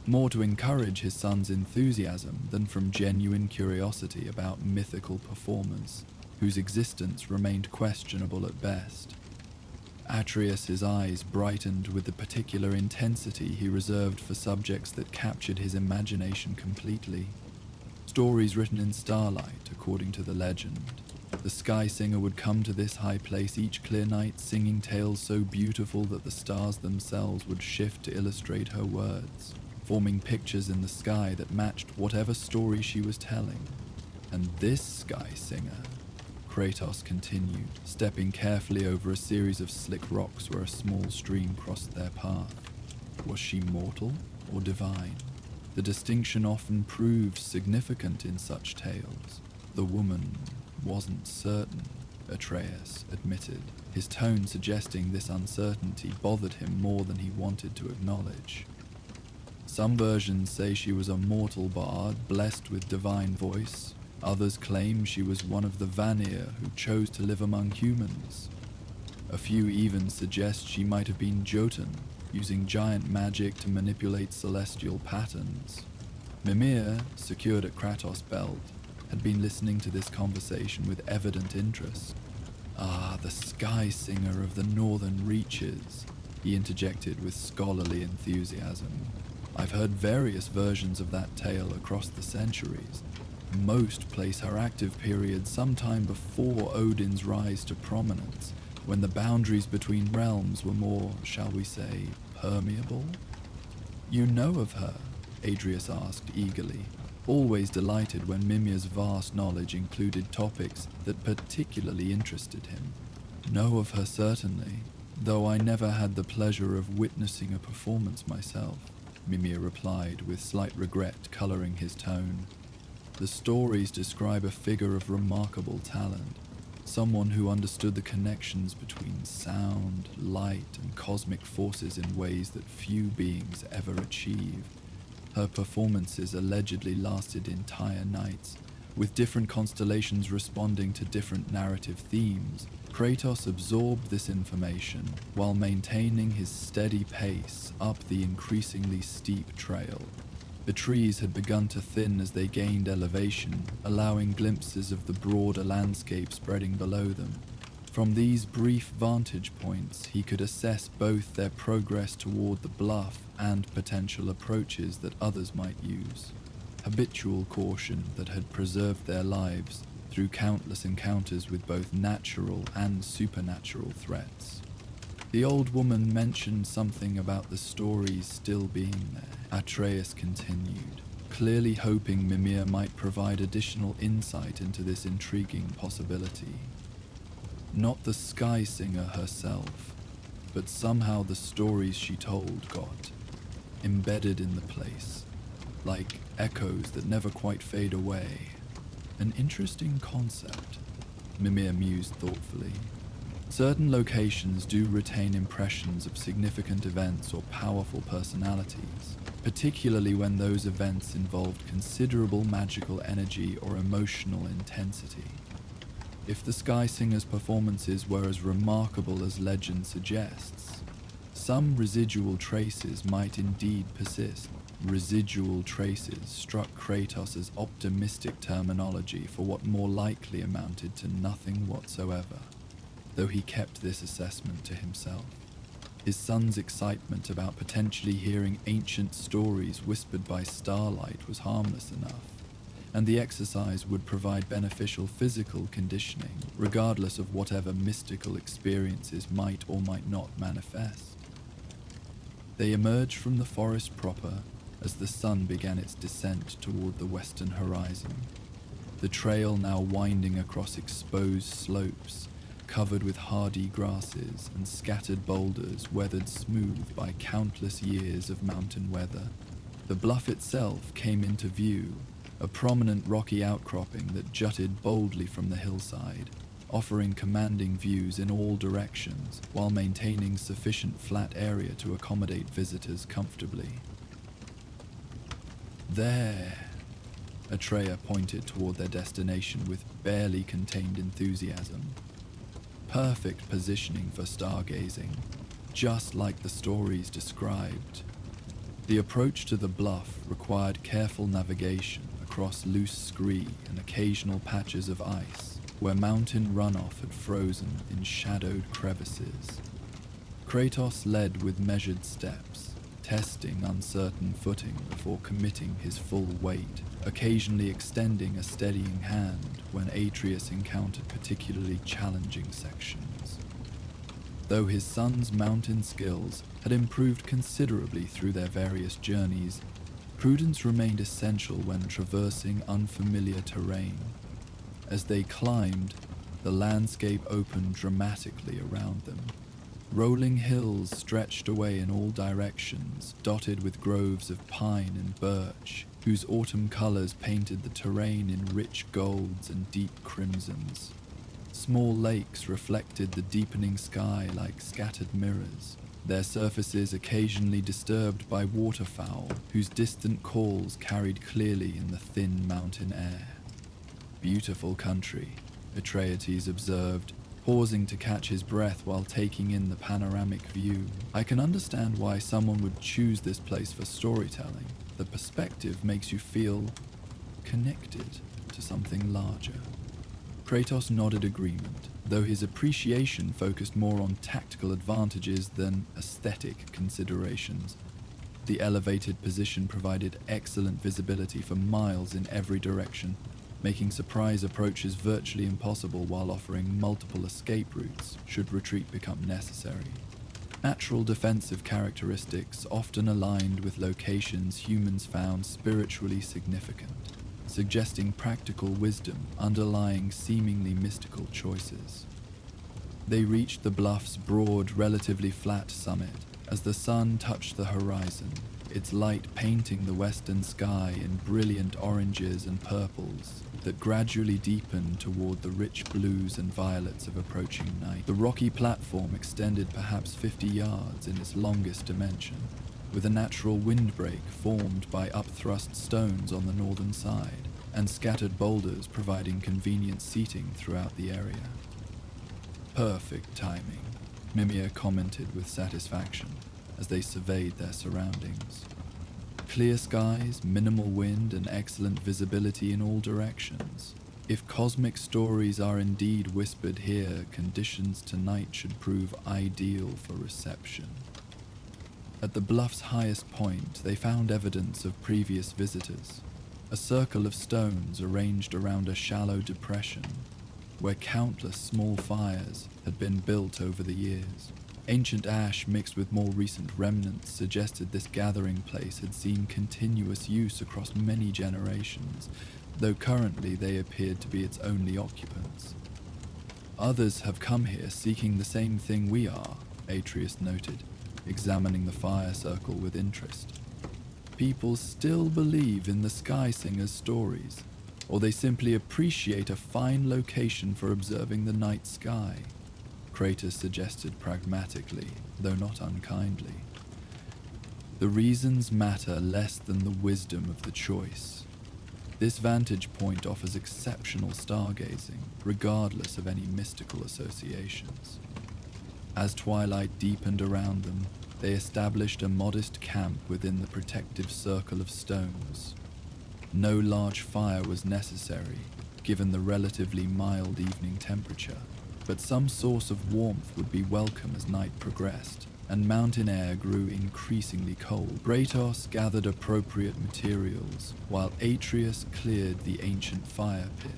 more to encourage his son's enthusiasm than from genuine curiosity about mythical performers, whose existence remained questionable at best. Atreus's eyes brightened with the particular intensity he reserved for subjects that captured his imagination completely. Stories written in starlight, according to the legend. The sky singer would come to this high place each clear night, singing tales so beautiful that the stars themselves would shift to illustrate her words, forming pictures in the sky that matched whatever story she was telling. And this sky singer, Kratos continued, stepping carefully over a series of slick rocks where a small stream crossed their path. Was she mortal or divine? The distinction often proves significant in such tales. The woman wasn't certain, Atreus admitted, his tone suggesting this uncertainty bothered him more than he wanted to acknowledge. Some versions say she was a mortal bard blessed with divine voice. Others claim she was one of the Vanir who chose to live among humans. A few even suggest she might have been Jotun, using giant magic to manipulate celestial patterns. Mimir, secured at Kratos' belt, had been listening to this conversation with evident interest. "Ah, the Sky Singer of the Northern Reaches," he interjected with scholarly enthusiasm. "I've heard various versions of that tale across the centuries. Most place her active period sometime before Odin's rise to prominence, when the boundaries between realms were more, shall we say, permeable." "You know of her?" Atreus asked eagerly, always delighted when Mimir's vast knowledge included topics that particularly interested him. "Know of her certainly, though I never had the pleasure of witnessing a performance myself," Mimir replied with slight regret coloring his tone. "The stories describe a figure of remarkable talent, someone who understood the connections between sound, light, and cosmic forces in ways that few beings ever achieve. Her performances allegedly lasted entire nights, with different constellations responding to different narrative themes. Kratos absorbed this information while maintaining his steady pace up the increasingly steep trail. The trees had begun to thin as they gained elevation, allowing glimpses of the broader landscape spreading below them. From these brief vantage points, he could assess both their progress toward the bluff and potential approaches that others might use. Habitual caution that had preserved their lives through countless encounters with both natural and supernatural threats. "The old woman mentioned something about the stories still being there," Atreus continued, clearly hoping Mimir might provide additional insight into this intriguing possibility. "Not the Sky Singer herself, but somehow the stories she told got embedded in the place, like echoes that never quite fade away. An interesting concept," Mimir mused thoughtfully. "Certain locations do retain impressions of significant events or powerful personalities, particularly when those events involved considerable magical energy or emotional intensity. If the Sky Singer's performances were as remarkable as legend suggests, some residual traces might indeed persist." Residual traces struck Kratos as optimistic terminology for what more likely amounted to nothing whatsoever, though he kept this assessment to himself. His son's excitement about potentially hearing ancient stories whispered by starlight was harmless enough, and the exercise would provide beneficial physical conditioning, regardless of whatever mystical experiences might or might not manifest. They emerged from the forest proper as the sun began its descent toward the western horizon, the trail now winding across exposed slopes, covered with hardy grasses and scattered boulders weathered smooth by countless years of mountain weather. The bluff itself came into view, a prominent rocky outcropping that jutted boldly from the hillside, offering commanding views in all directions while maintaining sufficient flat area to accommodate visitors comfortably. "There," Atreus pointed toward their destination with barely contained enthusiasm. "Perfect positioning for stargazing, just like the stories described." The approach to the bluff required careful navigation across loose scree and occasional patches of ice, where mountain runoff had frozen in shadowed crevices. Kratos led with measured steps, testing uncertain footing before committing his full weight, occasionally extending a steadying hand when Atreus encountered particularly challenging sections. Though his son's mountain skills had improved considerably through their various journeys, prudence remained essential when traversing unfamiliar terrain. As they climbed, the landscape opened dramatically around them. Rolling hills stretched away in all directions, dotted with groves of pine and birch, whose autumn colors painted the terrain in rich golds and deep crimsons. Small lakes reflected the deepening sky like scattered mirrors, their surfaces occasionally disturbed by waterfowl whose distant calls carried clearly in the thin mountain air. Beautiful country, Atreus observed, pausing to catch his breath while taking in the panoramic view. I can understand why someone would choose this place for storytelling. The perspective makes you feel connected to something larger. Kratos nodded agreement, though his appreciation focused more on tactical advantages than aesthetic considerations. The elevated position provided excellent visibility for miles in every direction, making surprise approaches virtually impossible while offering multiple escape routes should retreat become necessary. Natural defensive characteristics often aligned with locations humans found spiritually significant, suggesting practical wisdom underlying seemingly mystical choices. They reached the bluff's broad, relatively flat summit as the sun touched the horizon, its light painting the western sky in brilliant oranges and purples that gradually deepened toward the rich blues and violets of approaching night. The rocky platform extended perhaps 50 yards in its longest dimension, with a natural windbreak formed by upthrust stones on the northern side, and scattered boulders providing convenient seating throughout the area. Perfect timing, Mimir commented with satisfaction as they surveyed their surroundings. Clear skies, minimal wind, and excellent visibility in all directions. If cosmic stories are indeed whispered here, conditions tonight should prove ideal for reception. At the bluff's highest point, they found evidence of previous visitors. A circle of stones arranged around a shallow depression, where countless small fires had been built over the years. Ancient ash mixed with more recent remnants suggested this gathering place had seen continuous use across many generations, though currently they appeared to be its only occupants. Others have come here seeking the same thing we are, Atreus noted, examining the fire circle with interest. People still believe in the Sky Singer's stories, or they simply appreciate a fine location for observing the night sky, Kratos suggested pragmatically, though not unkindly. The reasons matter less than the wisdom of the choice. This vantage point offers exceptional stargazing, regardless of any mystical associations. As twilight deepened around them, they established a modest camp within the protective circle of stones. No large fire was necessary, given the relatively mild evening temperature, but some source of warmth would be welcome as night progressed, and mountain air grew increasingly cold. Kratos gathered appropriate materials, while Atreus cleared the ancient fire pit,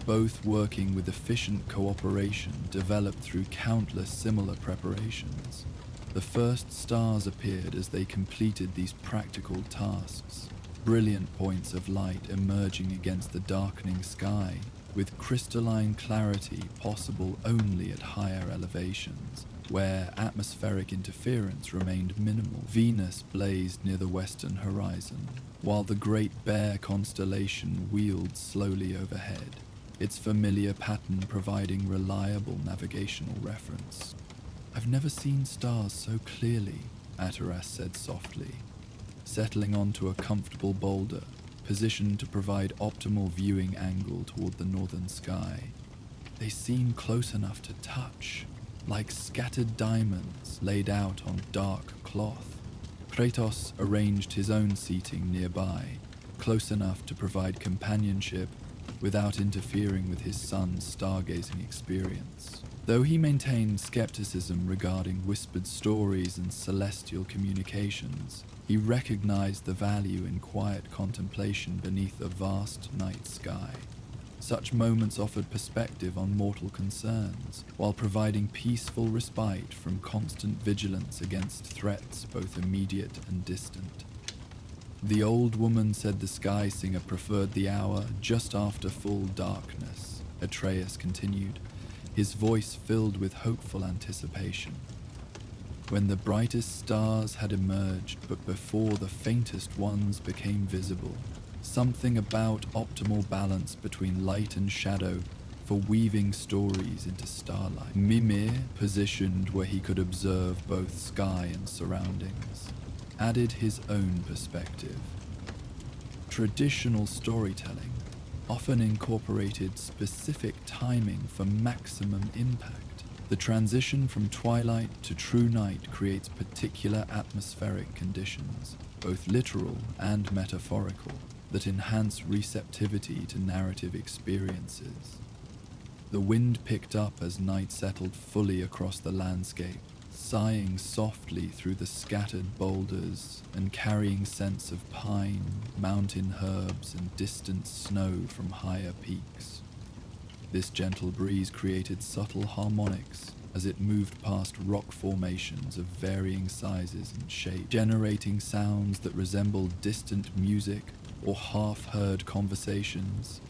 both working with efficient cooperation developed through countless similar preparations. The first stars appeared as they completed these practical tasks, brilliant points of light emerging against the darkening sky, with crystalline clarity possible only at higher elevations, where atmospheric interference remained minimal. Venus blazed near the western horizon, while the Great Bear constellation wheeled slowly overhead, its familiar pattern providing reliable navigational reference. "I've never seen stars so clearly," Atreus said softly, settling onto a comfortable boulder, positioned to provide optimal viewing angle toward the northern sky. "They seem close enough to touch, like scattered diamonds laid out on dark cloth." Kratos arranged his own seating nearby, close enough to provide companionship without interfering with his son's stargazing experience. Though he maintained skepticism regarding whispered stories and celestial communications, he recognized the value in quiet contemplation beneath a vast night sky. Such moments offered perspective on mortal concerns, while providing peaceful respite from constant vigilance against threats both immediate and distant. "The old woman said the Sky Singer preferred the hour just after full darkness," Atreus continued, his voice filled with hopeful anticipation. When the brightest stars had emerged, but before the faintest ones became visible, something about optimal balance between light and shadow for weaving stories into starlight. Mimir, positioned where he could observe both sky and surroundings, added his own perspective. Traditional storytelling often incorporated specific timing for maximum impact. The transition from twilight to true night creates particular atmospheric conditions, both literal and metaphorical, that enhance receptivity to narrative experiences. The wind picked up as night settled fully across the landscape, sighing softly through the scattered boulders and carrying scents of pine, mountain herbs, and distant snow from higher peaks. This gentle breeze created subtle harmonics as it moved past rock formations of varying sizes and shape, generating sounds that resembled distant music or half-heard conversations.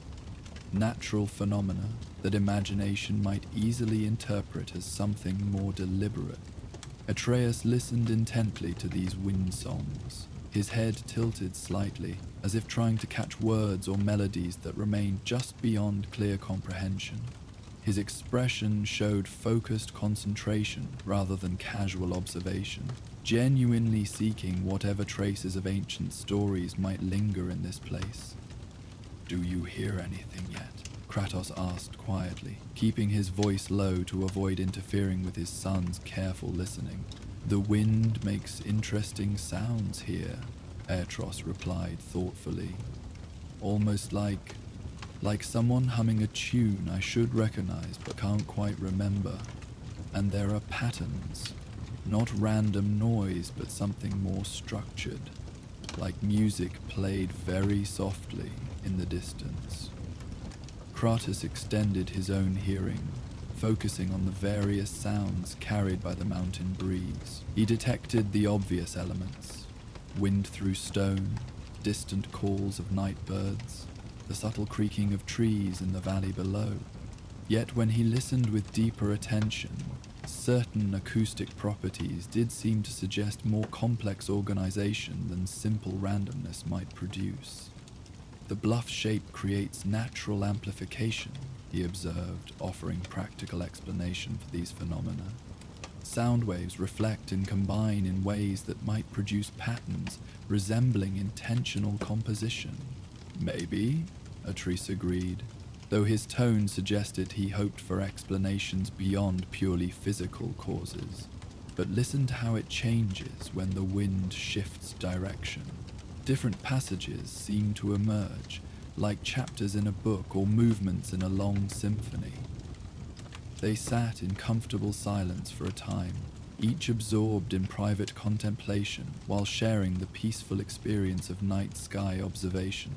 Natural phenomena that imagination might easily interpret as something more deliberate. Atreus listened intently to these wind songs, his head tilted slightly, as if trying to catch words or melodies that remained just beyond clear comprehension. His expression showed focused concentration rather than casual observation, genuinely seeking whatever traces of ancient stories might linger in this place. "Do you hear anything yet?" Kratos asked quietly, keeping his voice low to avoid interfering with his son's careful listening. "The wind makes interesting sounds here," Atreus replied thoughtfully. "Almost like someone humming a tune I should recognize but can't quite remember. And there are patterns, not random noise but something more structured, like music played very softly in the distance." Kratos extended his own hearing, focusing on the various sounds carried by the mountain breeze. He detected the obvious elements: wind through stone, distant calls of night birds, the subtle creaking of trees in the valley below. Yet when he listened with deeper attention, certain acoustic properties did seem to suggest more complex organization than simple randomness might produce. "The bluff shape creates natural amplification," he observed, offering practical explanation for these phenomena. "Sound waves reflect and combine in ways that might produce patterns resembling intentional composition." "Maybe," Atreus agreed, though his tone suggested he hoped for explanations beyond purely physical causes. "But listen to how it changes when the wind shifts direction. Different passages seem to emerge, like chapters in a book or movements in a long symphony." They sat in comfortable silence for a time, each absorbed in private contemplation while sharing the peaceful experience of night sky observation.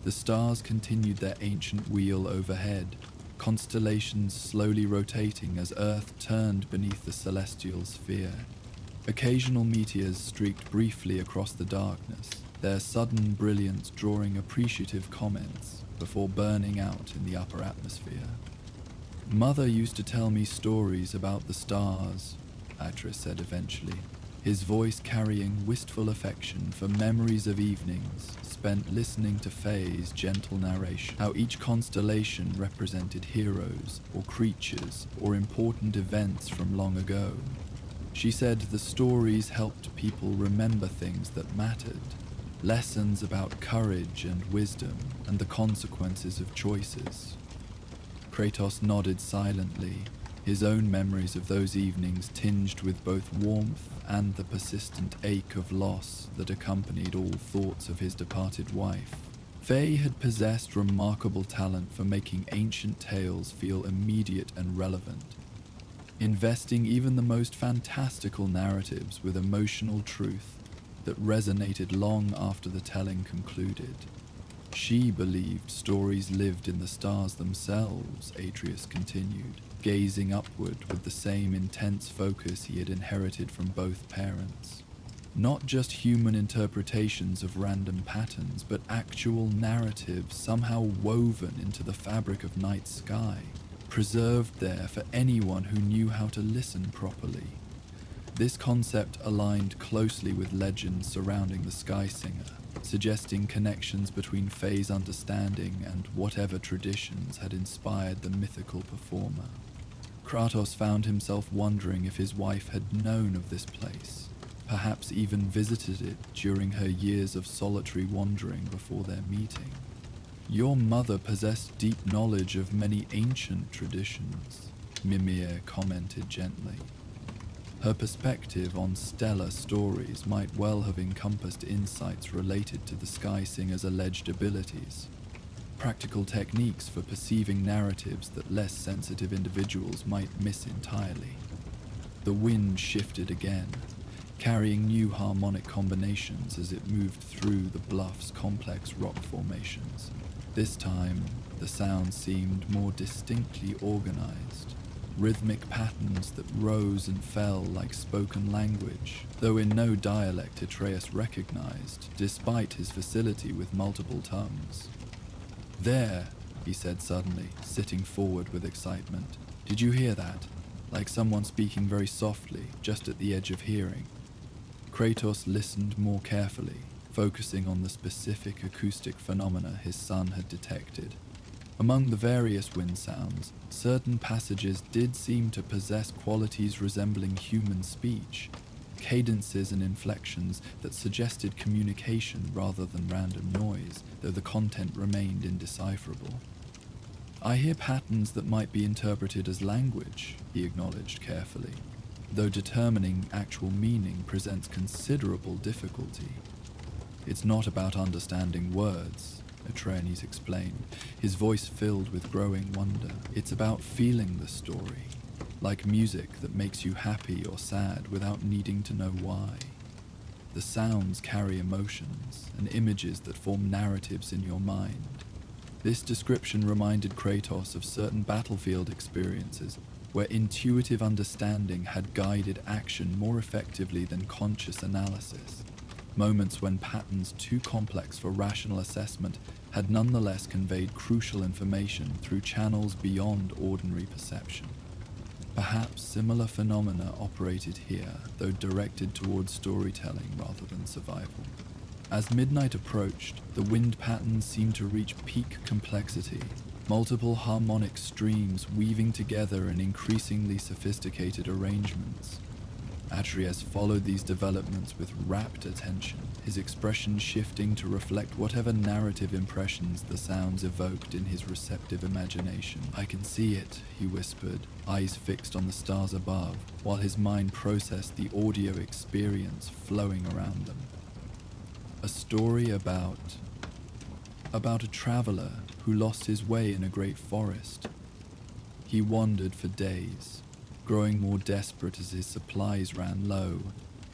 The stars continued their ancient wheel overhead, constellations slowly rotating as Earth turned beneath the celestial sphere. Occasional meteors streaked briefly across the darkness, their sudden brilliance drawing appreciative comments before burning out in the upper atmosphere. "Mother used to tell me stories about the stars," Atreus said eventually, his voice carrying wistful affection for memories of evenings spent listening to Faye's gentle narration, how each constellation represented heroes or creatures or important events from long ago. She said the stories helped people remember things that mattered, lessons about courage and wisdom and the consequences of choices. Kratos nodded silently, his own memories of those evenings tinged with both warmth and the persistent ache of loss that accompanied all thoughts of his departed wife. Faye had possessed remarkable talent for making ancient tales feel immediate and relevant, investing even the most fantastical narratives with emotional truth that resonated long after the telling concluded. She believed stories lived in the stars themselves, Atreus continued, gazing upward with the same intense focus he had inherited from both parents. Not just human interpretations of random patterns, but actual narratives somehow woven into the fabric of night sky. preserved there for anyone who knew how to listen properly. This concept aligned closely with legends surrounding the Sky Singer, suggesting connections between Fae's understanding and whatever traditions had inspired the mythical performer. Kratos found himself wondering if his wife had known of this place, perhaps even visited it during her years of solitary wandering before their meeting. "Your mother possessed deep knowledge of many ancient traditions," Mimir commented gently. Her perspective on stellar stories might well have encompassed insights related to the Sky Singer's alleged abilities, practical techniques for perceiving narratives that less sensitive individuals might miss entirely. The wind shifted again, carrying new harmonic combinations as it moved through the bluff's complex rock formations. This time, the sound seemed more distinctly organized, rhythmic patterns that rose and fell like spoken language, though in no dialect Atreus recognized, despite his facility with multiple tongues. "There," he said suddenly, sitting forward with excitement. "Did you hear that? Like someone speaking very softly, just at the edge of hearing." Kratos listened more carefully, focusing on the specific acoustic phenomena his son had detected. Among the various wind sounds, certain passages did seem to possess qualities resembling human speech, cadences and inflections that suggested communication rather than random noise, though the content remained indecipherable. "I hear patterns that might be interpreted as language," he acknowledged carefully, "though determining actual meaning presents considerable difficulty. It's not about understanding words," Atreus explained, his voice filled with growing wonder. "It's about feeling the story, like music that makes you happy or sad without needing to know why. The sounds carry emotions and images that form narratives in your mind." This description reminded Kratos of certain battlefield experiences where intuitive understanding had guided action more effectively than conscious analysis. Moments when patterns too complex for rational assessment had nonetheless conveyed crucial information through channels beyond ordinary perception. Perhaps similar phenomena operated here, though directed towards storytelling rather than survival. As midnight approached, the wind patterns seemed to reach peak complexity, multiple harmonic streams weaving together in increasingly sophisticated arrangements. Atreus followed these developments with rapt attention, his expression shifting to reflect whatever narrative impressions the sounds evoked in his receptive imagination. "I can see it," he whispered, eyes fixed on the stars above, while his mind processed the audio experience flowing around them. A story about a traveler who lost his way in a great forest. He wandered for days, growing more desperate as his supplies ran low,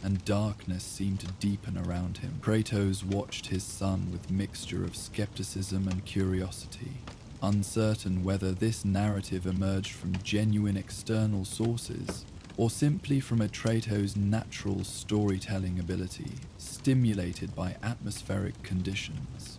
and darkness seemed to deepen around him. Kratos watched his son with mixture of skepticism and curiosity, uncertain whether this narrative emerged from genuine external sources or simply from Atreus' natural storytelling ability, stimulated by atmospheric conditions.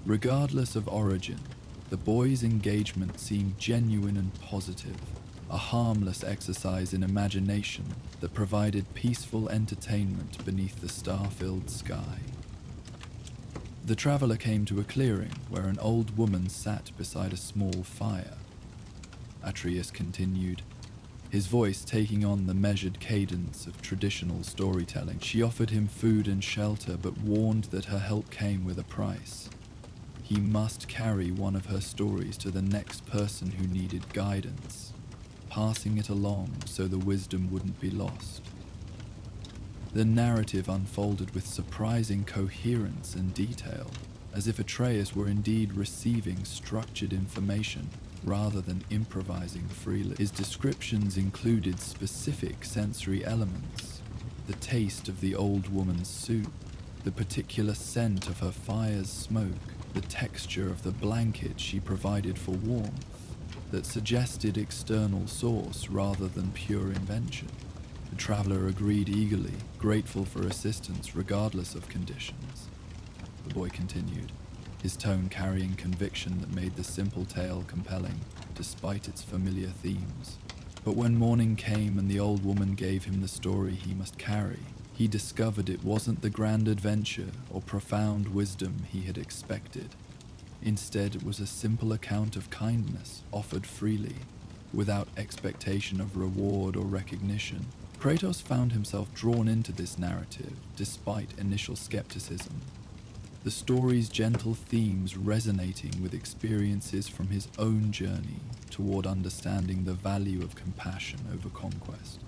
Regardless of origin, the boy's engagement seemed genuine and positive, a harmless exercise in imagination that provided peaceful entertainment beneath the star-filled sky. The traveler came to a clearing where an old woman sat beside a small fire. Atreus continued, his voice taking on the measured cadence of traditional storytelling. She offered him food and shelter, but warned that her help came with a price. He must carry one of her stories to the next person who needed guidance, passing it along so the wisdom wouldn't be lost. The narrative unfolded with surprising coherence and detail, as if Atreus were indeed receiving structured information rather than improvising freely. His descriptions included specific sensory elements: the taste of the old woman's soup, the particular scent of her fire's smoke, the texture of the blanket she provided for warmth, that suggested external source rather than pure invention. The traveler agreed eagerly, grateful for assistance regardless of conditions. The boy continued, his tone carrying conviction that made the simple tale compelling, despite its familiar themes. But when morning came and the old woman gave him the story he must carry, he discovered it wasn't the grand adventure or profound wisdom he had expected. Instead, it was a simple account of kindness offered freely, without expectation of reward or recognition. Kratos found himself drawn into this narrative despite initial skepticism, the story's gentle themes resonating with experiences from his own journey toward understanding the value of compassion over conquest.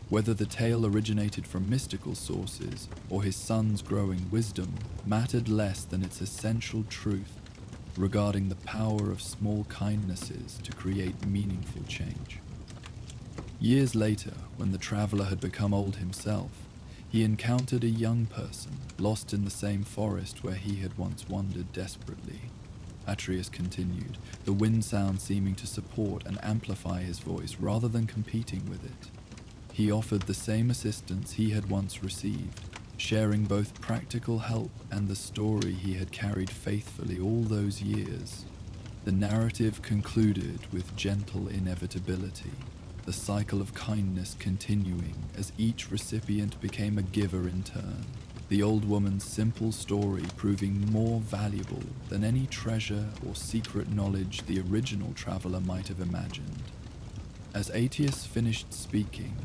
Whether the tale originated from mystical sources or his son's growing wisdom mattered less than its essential truth regarding the power of small kindnesses to create meaningful change. Years later, when the traveler had become old himself, he encountered a young person lost in the same forest where he had once wandered desperately. Atreus continued, the wind sound seeming to support and amplify his voice rather than competing with it. He offered the same assistance he had once received, sharing both practical help and the story he had carried faithfully all those years. The narrative concluded with gentle inevitability, the cycle of kindness continuing as each recipient became a giver in turn, the old woman's simple story proving more valuable than any treasure or secret knowledge the original traveler might have imagined. As Atreus finished speaking,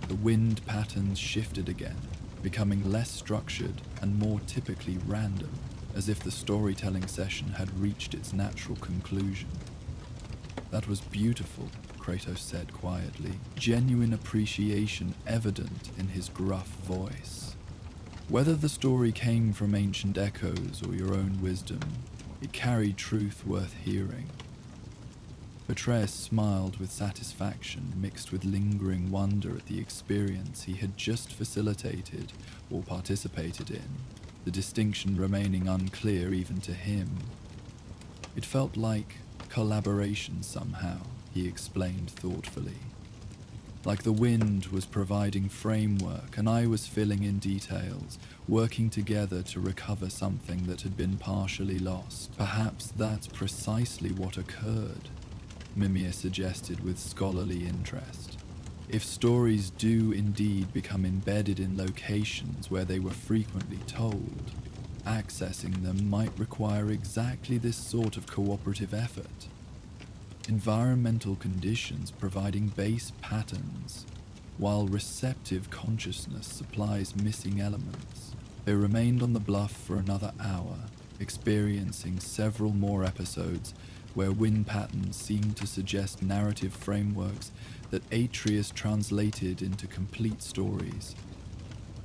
the wind patterns shifted again, becoming less structured and more typically random, as if the storytelling session had reached its natural conclusion. That was beautiful, Kratos said quietly, genuine appreciation evident in his gruff voice. Whether the story came from ancient echoes or your own wisdom, it carried truth worth hearing. Atreus smiled with satisfaction mixed with lingering wonder at the experience he had just facilitated or participated in, the distinction remaining unclear even to him. It felt like collaboration somehow, he explained thoughtfully. Like the wind was providing framework and I was filling in details, working together to recover something that had been partially lost. Perhaps that's precisely what occurred, Mimir suggested with scholarly interest. If stories do indeed become embedded in locations where they were frequently told, accessing them might require exactly this sort of cooperative effort. Environmental conditions providing base patterns, while receptive consciousness supplies missing elements. They remained on the bluff for another hour, experiencing several more episodes where wind patterns seemed to suggest narrative frameworks that Atreus translated into complete stories.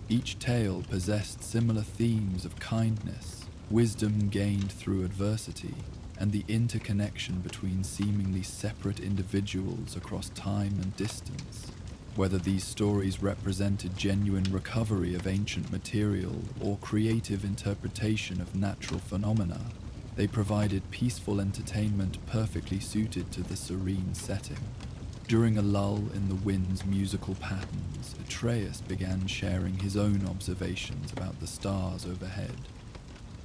Each tale possessed similar themes of kindness, wisdom gained through adversity, and the interconnection between seemingly separate individuals across time and distance. Whether these stories represented genuine recovery of ancient material or creative interpretation of natural phenomena, they provided peaceful entertainment perfectly suited to the serene setting. During a lull in the wind's musical patterns, Atreus began sharing his own observations about the stars overhead,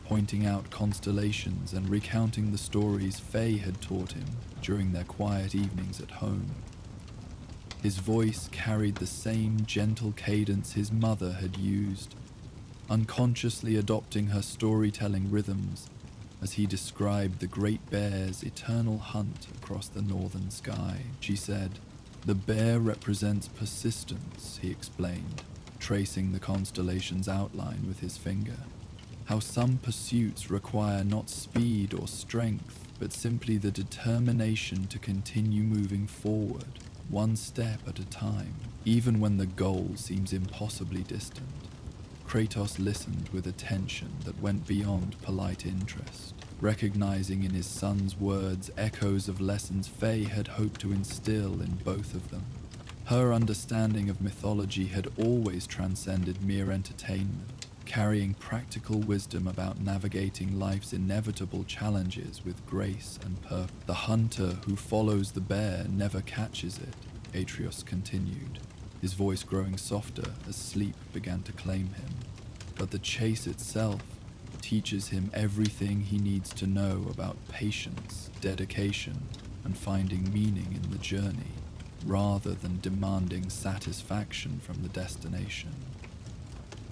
pointing out constellations and recounting the stories Faye had taught him during their quiet evenings at home. His voice carried the same gentle cadence his mother had used, unconsciously adopting her storytelling rhythms as he described the Great Bear's eternal hunt across the northern sky. She said, "The bear represents persistence," he explained, tracing the constellation's outline with his finger. How some pursuits require not speed or strength, but simply the determination to continue moving forward, one step at a time, even when the goal seems impossibly distant. Kratos listened with attention that went beyond polite interest, recognizing in his son's words echoes of lessons Faye had hoped to instill in both of them. Her understanding of mythology had always transcended mere entertainment, carrying practical wisdom about navigating life's inevitable challenges with grace and purpose. "The hunter who follows the bear never catches it," Atreus continued, his voice growing softer as sleep began to claim him. "But the chase itself teaches him everything he needs to know about patience, dedication, and finding meaning in the journey, rather than demanding satisfaction from the destination.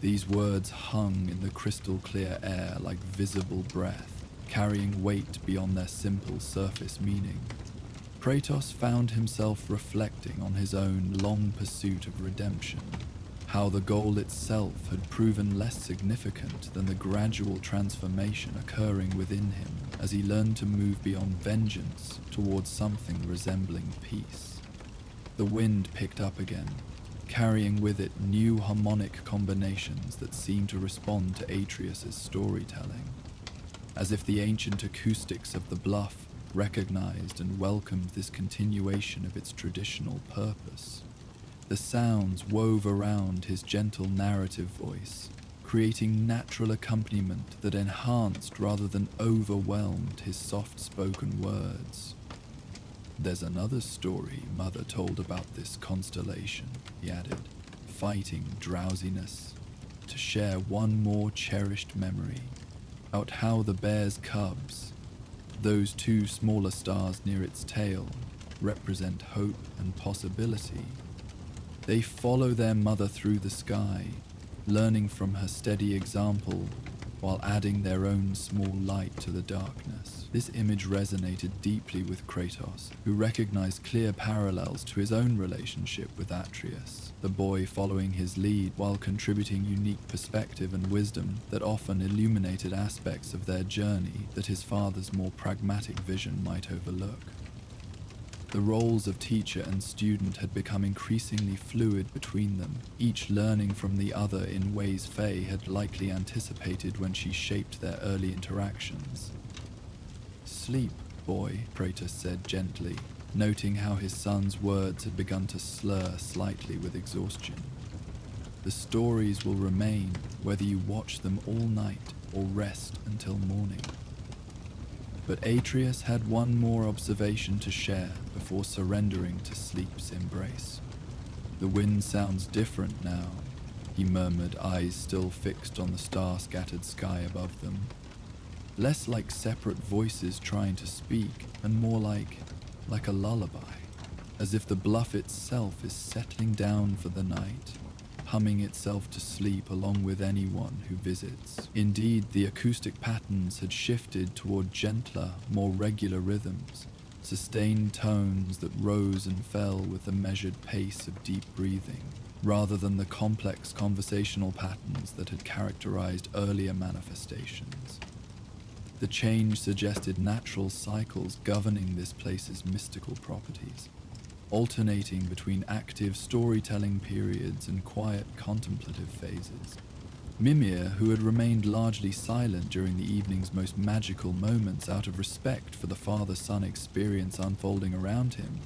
These words hung in the crystal clear air like visible breath, carrying weight beyond their simple surface meaning. Kratos found himself reflecting on his own long pursuit of redemption, how the goal itself had proven less significant than the gradual transformation occurring within him as he learned to move beyond vengeance towards something resembling peace. The wind picked up again, carrying with it new harmonic combinations that seemed to respond to Atreus' storytelling, as if the ancient acoustics of the bluff recognized and welcomed this continuation of its traditional purpose. The sounds wove around his gentle narrative voice, creating natural accompaniment that enhanced rather than overwhelmed his soft-spoken words. "There's another story Mother told about this constellation," he added, fighting drowsiness, to share one more cherished memory, about how the bear's cubs, those two smaller stars near its tail, represent hope and possibility. They follow their mother through the sky, learning from her steady example while adding their own small light to the darkness. This image resonated deeply with Kratos, who recognized clear parallels to his own relationship with Atreus, the boy following his lead while contributing unique perspective and wisdom that often illuminated aspects of their journey that his father's more pragmatic vision might overlook. The roles of teacher and student had become increasingly fluid between them, each learning from the other in ways Faye had likely anticipated when she shaped their early interactions. "Sleep, boy," Kratos said gently, noting how his son's words had begun to slur slightly with exhaustion. "The stories will remain whether you watch them all night or rest until morning." But Atreus had one more observation to share before surrendering to sleep's embrace. "The wind sounds different now," he murmured, eyes still fixed on the star-scattered sky above them. "Less like separate voices trying to speak, and more like a lullaby, as if the bluff itself is settling down for the night, humming itself to sleep along with anyone who visits." Indeed, the acoustic patterns had shifted toward gentler, more regular rhythms, sustained tones that rose and fell with the measured pace of deep breathing, rather than the complex conversational patterns that had characterized earlier manifestations. The change suggested natural cycles governing this place's mystical properties, alternating between active storytelling periods and quiet contemplative phases. Mimir, who had remained largely silent during the evening's most magical moments out of respect for the father-son experience unfolding around him,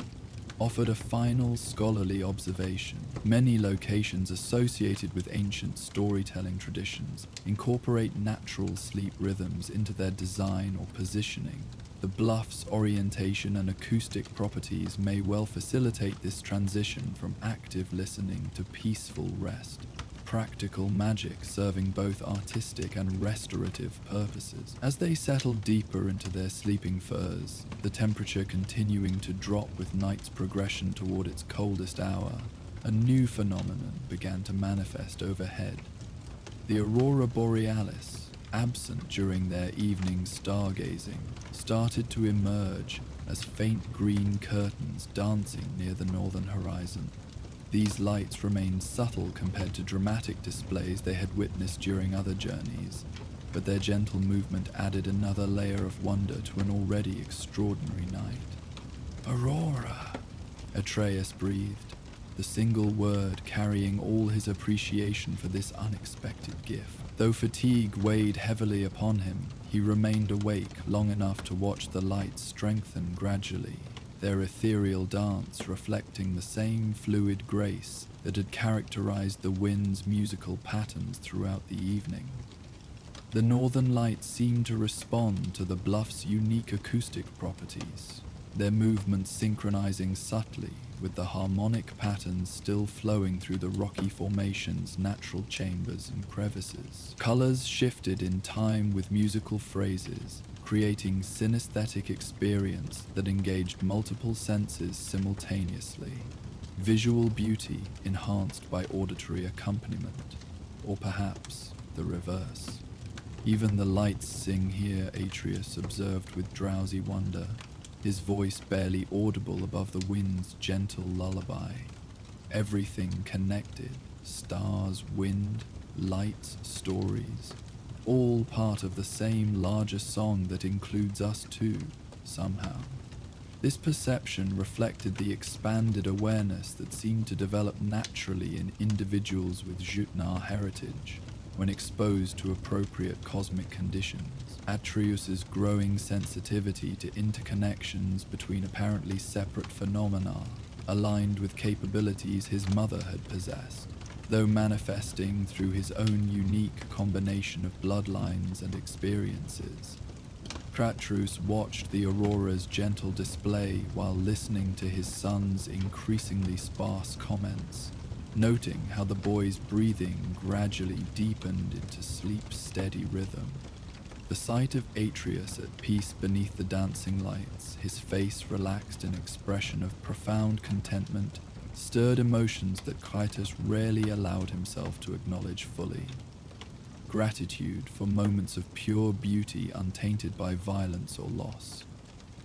offered a final scholarly observation. Many locations associated with ancient storytelling traditions incorporate natural sleep rhythms into their design or positioning. The bluff's orientation and acoustic properties may well facilitate this transition from active listening to peaceful rest, practical magic serving both artistic and restorative purposes. As they settled deeper into their sleeping furs, the temperature continuing to drop with night's progression toward its coldest hour, a new phenomenon began to manifest overhead. The aurora borealis, absent during their evening stargazing, started to emerge as faint green curtains dancing near the northern horizon. These lights remained subtle compared to dramatic displays they had witnessed during other journeys, but their gentle movement added another layer of wonder to an already extraordinary night. "Aurora," Atreus breathed, the single word carrying all his appreciation for this unexpected gift. Though fatigue weighed heavily upon him, he remained awake long enough to watch the lights strengthen gradually, their ethereal dance reflecting the same fluid grace that had characterized the wind's musical patterns throughout the evening. The northern lights seemed to respond to the bluff's unique acoustic properties, their movements synchronizing subtly with the harmonic patterns still flowing through the rocky formation's natural chambers and crevices. Colors shifted in time with musical phrases, creating synesthetic experience that engaged multiple senses simultaneously. Visual beauty enhanced by auditory accompaniment, or perhaps the reverse. Even the lights sing here, Atreus observed with drowsy wonder, his voice barely audible above the wind's gentle lullaby. Everything connected, stars, wind, lights, stories, all part of the same larger song that includes us too, somehow. This perception reflected the expanded awareness that seemed to develop naturally in individuals with Jutnar heritage when exposed to appropriate cosmic conditions. Atreus's growing sensitivity to interconnections between apparently separate phenomena aligned with capabilities his mother had possessed, though manifesting through his own unique combination of bloodlines and experiences. Atreus watched the aurora's gentle display while listening to his son's increasingly sparse comments, noting how the boy's breathing gradually deepened into sleep's steady rhythm. The sight of Atreus at peace beneath the dancing lights, his face relaxed in expression of profound contentment, stirred emotions that Kratos rarely allowed himself to acknowledge fully. Gratitude for moments of pure beauty untainted by violence or loss.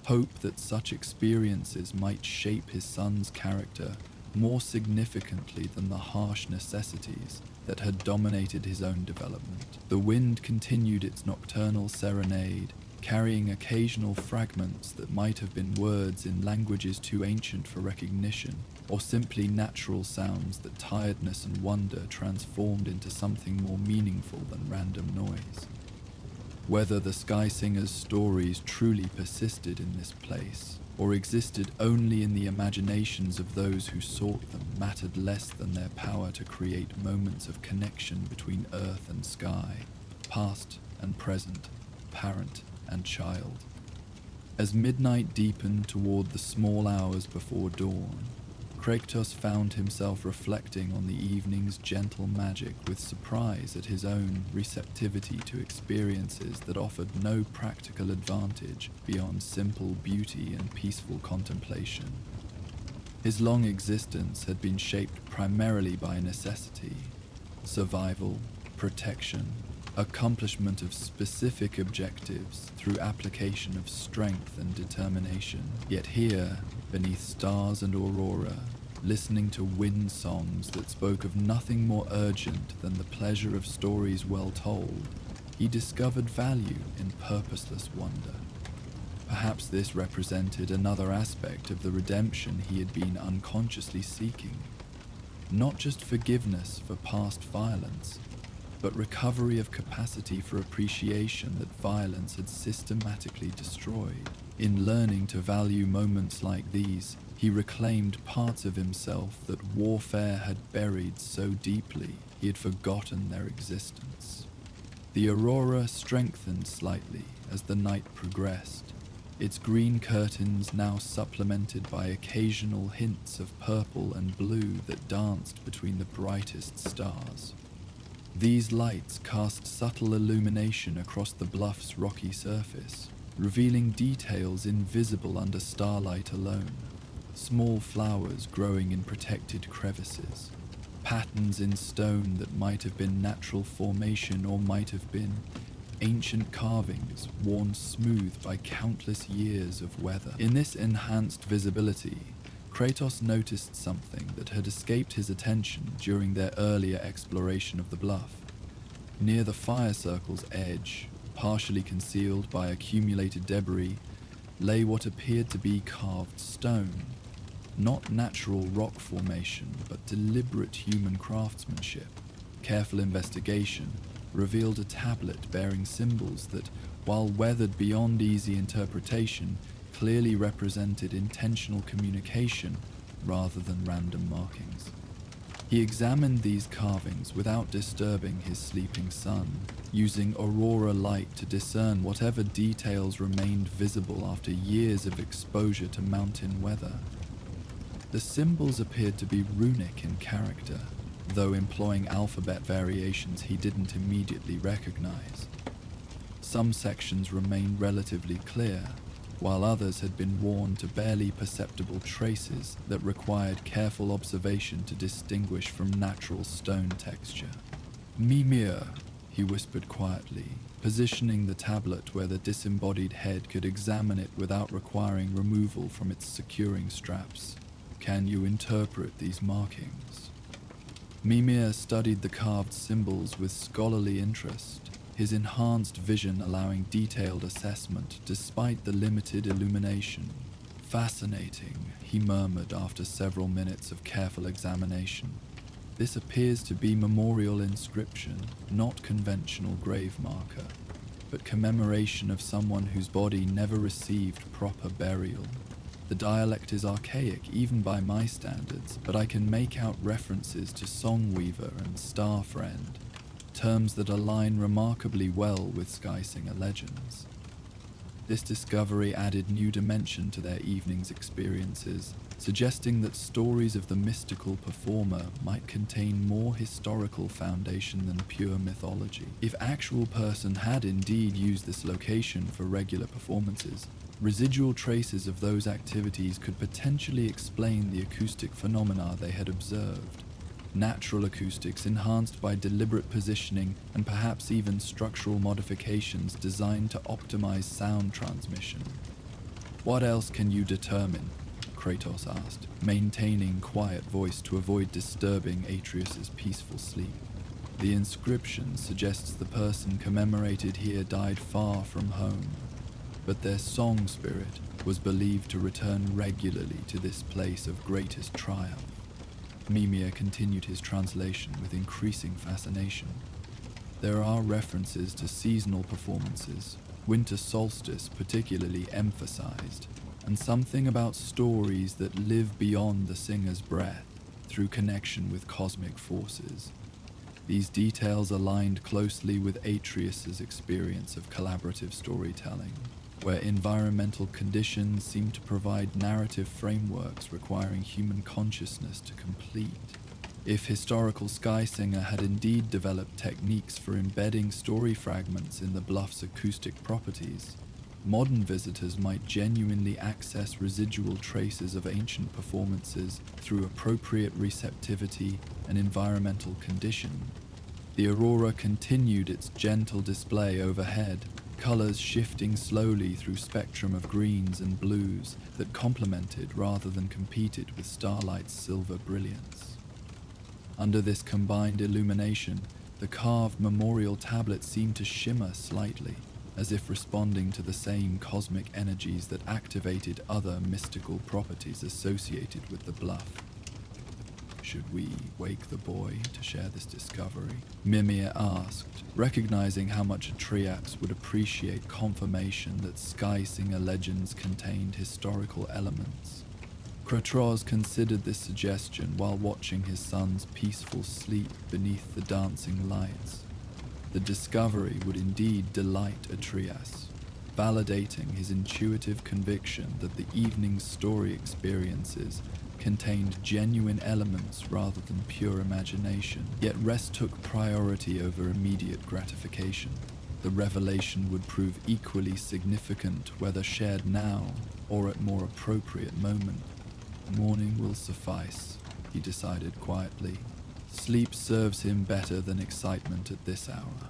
Hope that such experiences might shape his son's character more significantly than the harsh necessities that had dominated his own development. The wind continued its nocturnal serenade, carrying occasional fragments that might have been words in languages too ancient for recognition, or simply natural sounds that tiredness and wonder transformed into something more meaningful than random noise. Whether the Sky Singer's stories truly persisted in this place, or existed only in the imaginations of those who sought them, mattered less than their power to create moments of connection between earth and sky, past and present, parent and child. As midnight deepened toward the small hours before dawn, Kratos found himself reflecting on the evening's gentle magic with surprise at his own receptivity to experiences that offered no practical advantage beyond simple beauty and peaceful contemplation. His long existence had been shaped primarily by necessity, survival, protection, accomplishment of specific objectives through application of strength and determination. Yet here, beneath stars and aurora, listening to wind songs that spoke of nothing more urgent than the pleasure of stories well told, he discovered value in purposeless wonder. Perhaps this represented another aspect of the redemption he had been unconsciously seeking. Not just forgiveness for past violence, but recovery of capacity for appreciation that violence had systematically destroyed. In learning to value moments like these, he reclaimed parts of himself that warfare had buried so deeply he had forgotten their existence. The aurora strengthened slightly as the night progressed, its green curtains now supplemented by occasional hints of purple and blue that danced between the brightest stars. These lights cast subtle illumination across the bluff's rocky surface, revealing details invisible under starlight alone. Small flowers growing in protected crevices, patterns in stone that might have been natural formation or might have been ancient carvings worn smooth by countless years of weather. In this enhanced visibility, Kratos noticed something that had escaped his attention during their earlier exploration of the bluff. Near the fire circle's edge, partially concealed by accumulated debris, lay what appeared to be carved stone. Not natural rock formation, but deliberate human craftsmanship. Careful investigation revealed a tablet bearing symbols that, while weathered beyond easy interpretation, clearly represented intentional communication rather than random markings. He examined these carvings without disturbing his sleeping son, using aurora light to discern whatever details remained visible after years of exposure to mountain weather. The symbols appeared to be runic in character, though employing alphabet variations he didn't immediately recognize. Some sections remained relatively clear, while others had been worn to barely perceptible traces that required careful observation to distinguish from natural stone texture. "Mimir," he whispered quietly, positioning the tablet where the disembodied head could examine it without requiring removal from its securing straps. "Can you interpret these markings?" Mimir studied the carved symbols with scholarly interest, his enhanced vision allowing detailed assessment despite the limited illumination. "Fascinating," he murmured after several minutes of careful examination. "This appears to be memorial inscription, not conventional grave marker, but commemoration of someone whose body never received proper burial. The dialect is archaic even by my standards, but I can make out references to Songweaver and Starfriend, terms that align remarkably well with Skysinger legends." This discovery added new dimension to their evening's experiences, suggesting that stories of the mystical performer might contain more historical foundation than pure mythology. If actual person had indeed used this location for regular performances, residual traces of those activities could potentially explain the acoustic phenomena they had observed. Natural acoustics enhanced by deliberate positioning and perhaps even structural modifications designed to optimize sound transmission. "What else can you determine?" Kratos asked, maintaining quiet voice to avoid disturbing Atreus's peaceful sleep. "The inscription suggests the person commemorated here died far from home, but their song spirit was believed to return regularly to this place of greatest triumph." Mimir continued his translation with increasing fascination. "There are references to seasonal performances, winter solstice particularly emphasized, and something about stories that live beyond the singer's breath through connection with cosmic forces. These details aligned closely with Atreus's experience of collaborative storytelling, where environmental conditions seem to provide narrative frameworks requiring human consciousness to complete. If historical Skysinger had indeed developed techniques for embedding story fragments in the bluff's acoustic properties, modern visitors might genuinely access residual traces of ancient performances through appropriate receptivity and environmental condition. The aurora continued its gentle display overhead, colors shifting slowly through spectrum of greens and blues that complemented rather than competed with starlight's silver brilliance. Under this combined illumination, the carved memorial tablet seemed to shimmer slightly, as if responding to the same cosmic energies that activated other mystical properties associated with the bluff. "Should we wake the boy to share this discovery?" Mimir asked, recognizing how much Atreus would appreciate confirmation that Skysinger legends contained historical elements. Kratos considered this suggestion while watching his son's peaceful sleep beneath the dancing lights. The discovery would indeed delight Atreus, validating his intuitive conviction that the evening's story experiences contained genuine elements rather than pure imagination. Yet rest took priority over immediate gratification. The revelation would prove equally significant whether shared now or at more appropriate moment. "Morning will suffice," he decided quietly. "Sleep serves him better than excitement at this hour."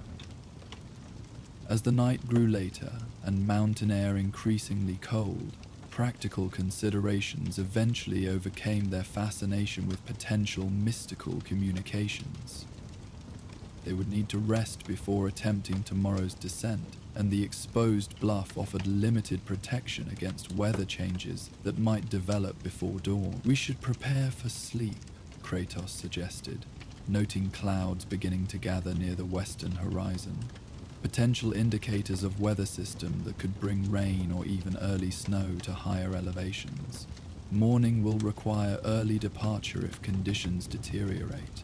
As the night grew later and mountain air increasingly cold, practical considerations eventually overcame their fascination with potential mystical communications. They would need to rest before attempting tomorrow's descent, and the exposed bluff offered limited protection against weather changes that might develop before dawn. "We should prepare for sleep," Kratos suggested, noting clouds beginning to gather near the western horizon, potential indicators of weather system that could bring rain or even early snow to higher elevations. Morning will require early departure if conditions deteriorate.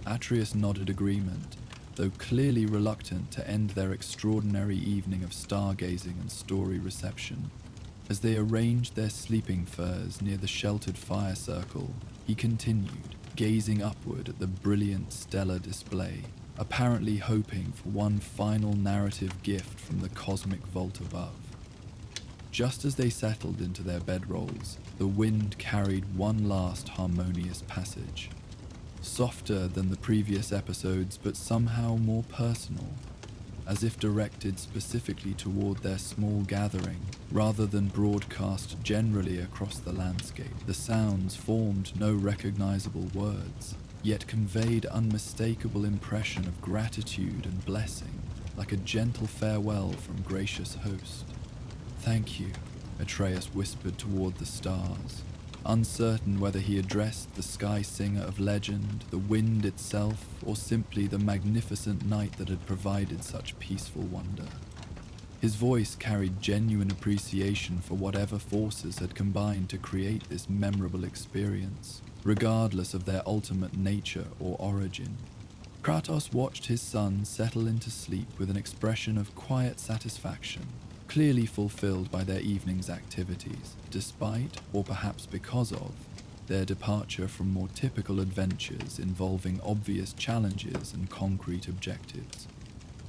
Atreus nodded agreement, though clearly reluctant to end their extraordinary evening of stargazing and story reception. As they arranged their sleeping furs near the sheltered fire circle, he continued, gazing upward at the brilliant stellar display, apparently hoping for one final narrative gift from the cosmic vault above. Just as they settled into their bedrolls, the wind carried one last harmonious passage. Softer than the previous episodes, but somehow more personal, as if directed specifically toward their small gathering, rather than broadcast generally across the landscape. The sounds formed no recognizable words, yet conveyed unmistakable impression of gratitude and blessing, like a gentle farewell from gracious host. "Thank you," Atreus whispered toward the stars, uncertain whether he addressed the sky singer of legend, the wind itself, or simply the magnificent night that had provided such peaceful wonder. His voice carried genuine appreciation for whatever forces had combined to create this memorable experience, regardless of their ultimate nature or origin. Kratos watched his son settle into sleep with an expression of quiet satisfaction, clearly fulfilled by their evening's activities, despite, or perhaps because of, their departure from more typical adventures involving obvious challenges and concrete objectives.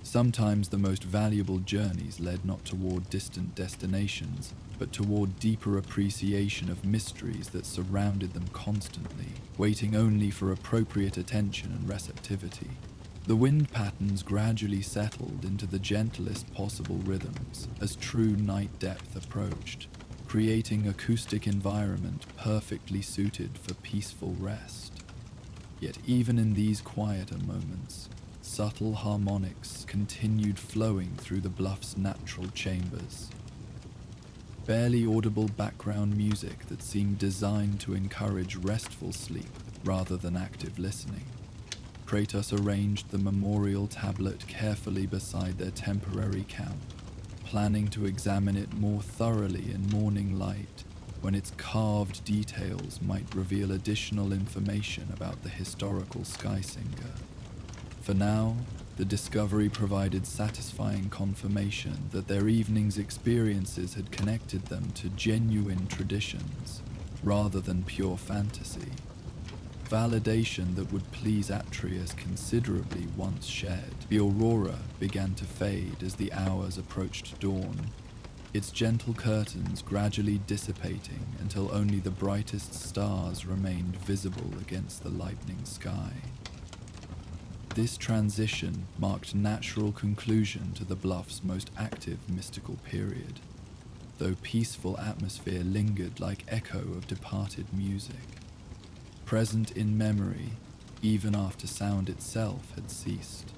Sometimes the most valuable journeys led not toward distant destinations, but toward deeper appreciation of mysteries that surrounded them constantly, waiting only for appropriate attention and receptivity. The wind patterns gradually settled into the gentlest possible rhythms as true night depth approached, creating acoustic environment perfectly suited for peaceful rest. Yet even in these quieter moments, subtle harmonics continued flowing through the bluff's natural chambers. Barely audible background music that seemed designed to encourage restful sleep rather than active listening. Kratos arranged the memorial tablet carefully beside their temporary camp, planning to examine it more thoroughly in morning light when its carved details might reveal additional information about the historical sky singer. For now, the discovery provided satisfying confirmation that their evening's experiences had connected them to genuine traditions rather than pure fantasy. Validation that would please Atreus considerably once shared. The aurora began to fade as the hours approached dawn, its gentle curtains gradually dissipating until only the brightest stars remained visible against the lightening sky. This transition marked natural conclusion to the bluff's most active mystical period, though peaceful atmosphere lingered like echo of departed music, present in memory even after sound itself had ceased.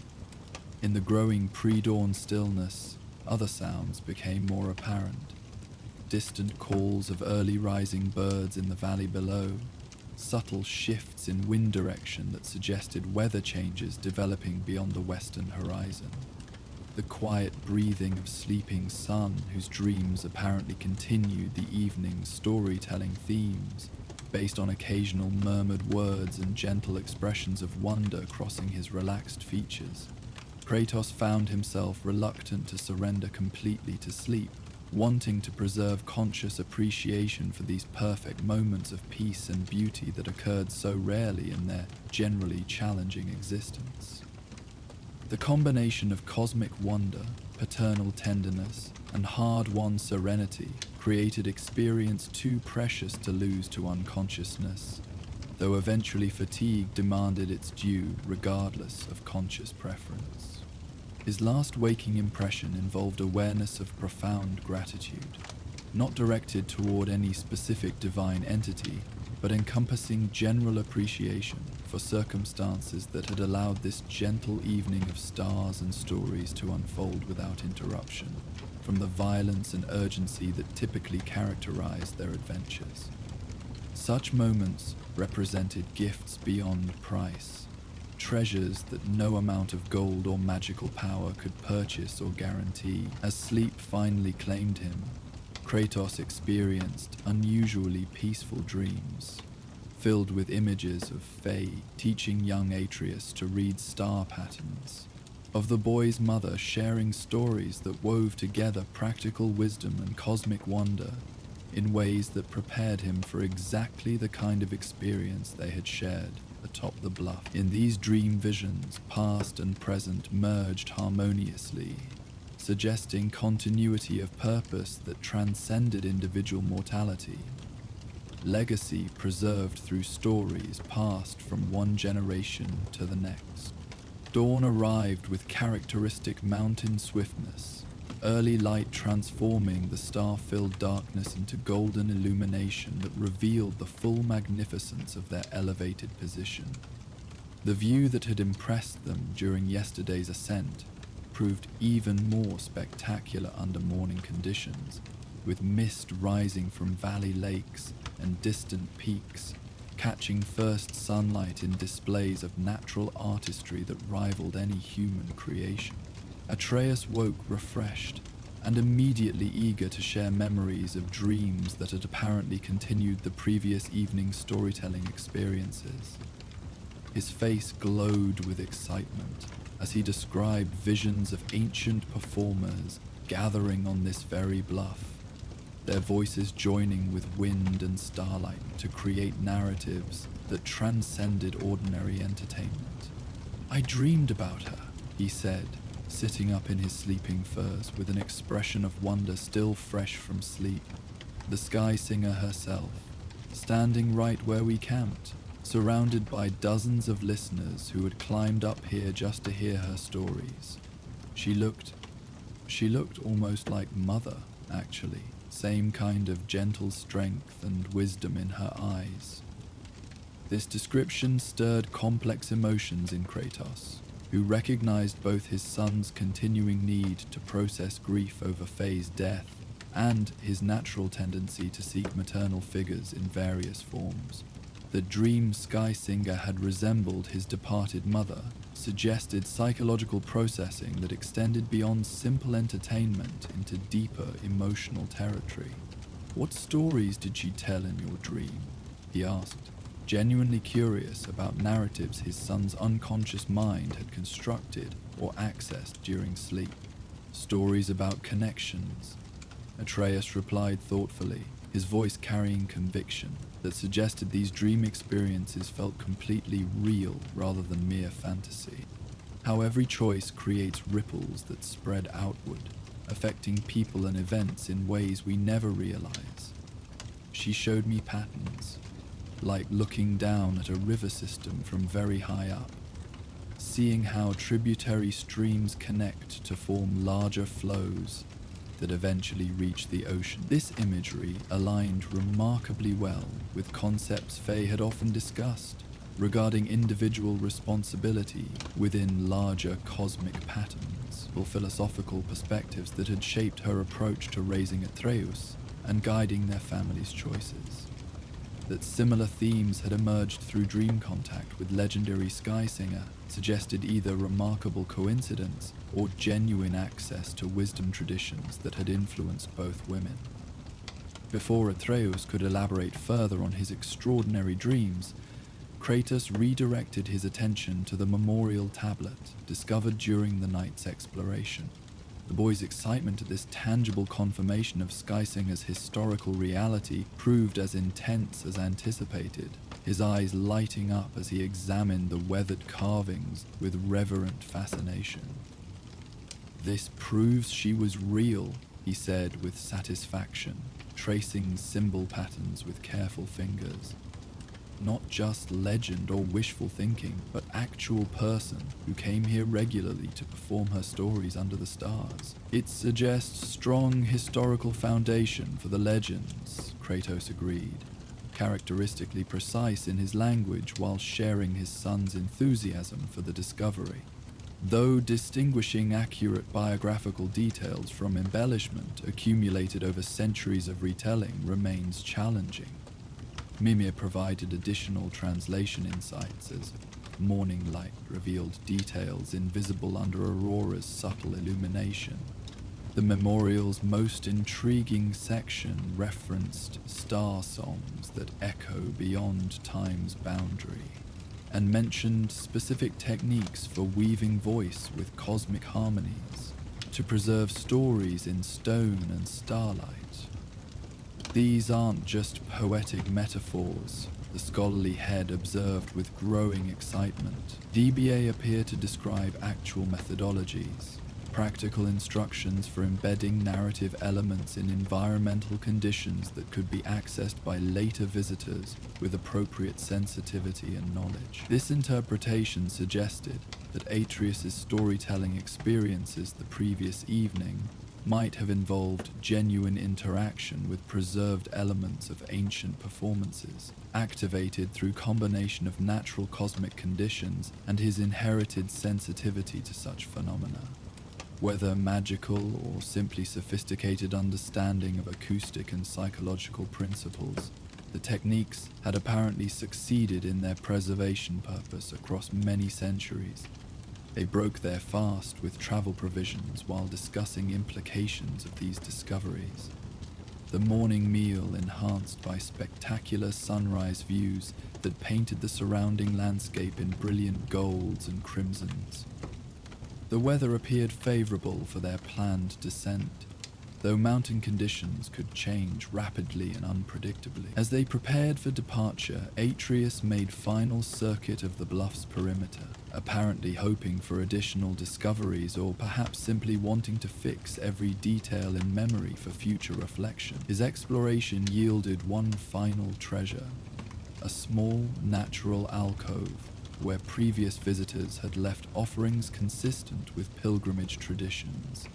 In the growing pre-dawn stillness, other sounds became more apparent. Distant calls of early rising birds in the valley below, subtle shifts in wind direction that suggested weather changes developing beyond the western horizon. The quiet breathing of sleeping sun whose dreams apparently continued the evening's storytelling themes, based on occasional murmured words and gentle expressions of wonder crossing his relaxed features. Kratos found himself reluctant to surrender completely to sleep, wanting to preserve conscious appreciation for these perfect moments of peace and beauty that occurred so rarely in their generally challenging existence. The combination of cosmic wonder, paternal tenderness, and hard-won serenity created experience too precious to lose to unconsciousness, though eventually fatigue demanded its due regardless of conscious preference. His last waking impression involved awareness of profound gratitude, not directed toward any specific divine entity, but encompassing general appreciation for circumstances that had allowed this gentle evening of stars and stories to unfold without interruption, from the violence and urgency that typically characterized their adventures. Such moments represented gifts beyond price, treasures that no amount of gold or magical power could purchase or guarantee. As sleep finally claimed him, Kratos experienced unusually peaceful dreams, filled with images of Fae teaching young Atreus to read star patterns, of the boy's mother sharing stories that wove together practical wisdom and cosmic wonder in ways that prepared him for exactly the kind of experience they had shared atop the bluff. In these dream visions, past and present merged harmoniously, suggesting continuity of purpose that transcended individual mortality. Legacy preserved through stories passed from one generation to the next. Dawn arrived with characteristic mountain swiftness, early light transforming the star-filled darkness into golden illumination that revealed the full magnificence of their elevated position. The view that had impressed them during yesterday's ascent proved even more spectacular under morning conditions, with mist rising from valley lakes and distant peaks, catching first sunlight in displays of natural artistry that rivaled any human creation. Atreus woke refreshed and immediately eager to share memories of dreams that had apparently continued the previous evening's storytelling experiences. His face glowed with excitement as he described visions of ancient performers gathering on this very bluff, their voices joining with wind and starlight to create narratives that transcended ordinary entertainment. "I dreamed about her," he said, sitting up in his sleeping furs with an expression of wonder still fresh from sleep. The Sky Singer herself, standing right where we camped, surrounded by dozens of listeners who had climbed up here just to hear her stories. She looked almost like Mother, actually. Same kind of gentle strength and wisdom in her eyes. This description stirred complex emotions in Kratos, who recognized both his son's continuing need to process grief over Faye's death and his natural tendency to seek maternal figures in various forms. The dream Sky Singer had resembled his departed mother suggested psychological processing that extended beyond simple entertainment into deeper emotional territory. "What stories did she tell in your dream?" he asked, genuinely curious about narratives his son's unconscious mind had constructed or accessed during sleep. "Stories about connections," Atreus replied thoughtfully, his voice carrying conviction that suggested these dream experiences felt completely real rather than mere fantasy. "How every choice creates ripples that spread outward, affecting people and events in ways we never realize. She showed me patterns, like looking down at a river system from very high up, seeing how tributary streams connect to form larger flows that eventually reach the ocean." This imagery aligned remarkably well with concepts Faye had often discussed regarding individual responsibility within larger cosmic patterns, or philosophical perspectives that had shaped her approach to raising Atreus and guiding their family's choices. That similar themes had emerged through dream contact with legendary Sky Singer suggested either remarkable coincidence or genuine access to wisdom traditions that had influenced both women. Before Atreus could elaborate further on his extraordinary dreams, Kratos redirected his attention to the memorial tablet discovered during the night's exploration. The boy's excitement at this tangible confirmation of Skysinger's historical reality proved as intense as anticipated, his eyes lighting up as he examined the weathered carvings with reverent fascination. "This proves she was real," he said with satisfaction, tracing symbol patterns with careful fingers. "Not just legend or wishful thinking, but actual person who came here regularly to perform her stories under the stars. It suggests strong historical foundation for the legends," Kratos agreed, characteristically precise in his language while sharing his son's enthusiasm for the discovery. Though distinguishing accurate biographical details from embellishment accumulated over centuries of retelling remains challenging. Mimir provided additional translation insights as morning light revealed details invisible under Aurora's subtle illumination. The memorial's most intriguing section referenced star songs that echo beyond time's boundary, and mentioned specific techniques for weaving voice with cosmic harmonies to preserve stories in stone and starlight. These aren't just poetic metaphors, the scholarly head observed with growing excitement. DBA appear to describe actual methodologies, practical instructions for embedding narrative elements in environmental conditions that could be accessed by later visitors with appropriate sensitivity and knowledge. This interpretation suggested that Atreus' storytelling experiences the previous evening might have involved genuine interaction with preserved elements of ancient performances, activated through combination of natural cosmic conditions and his inherited sensitivity to such phenomena. Whether magical or simply sophisticated understanding of acoustic and psychological principles, the techniques had apparently succeeded in their preservation purpose across many centuries. They broke their fast with travel provisions while discussing implications of these discoveries. The morning meal enhanced by spectacular sunrise views that painted the surrounding landscape in brilliant golds and crimsons. The weather appeared favorable for their planned descent, though mountain conditions could change rapidly and unpredictably. As they prepared for departure, Atreus made final circuit of the bluff's perimeter, apparently hoping for additional discoveries or perhaps simply wanting to fix every detail in memory for future reflection. His exploration yielded one final treasure, a small natural alcove where previous visitors had left offerings consistent with pilgrimage traditions.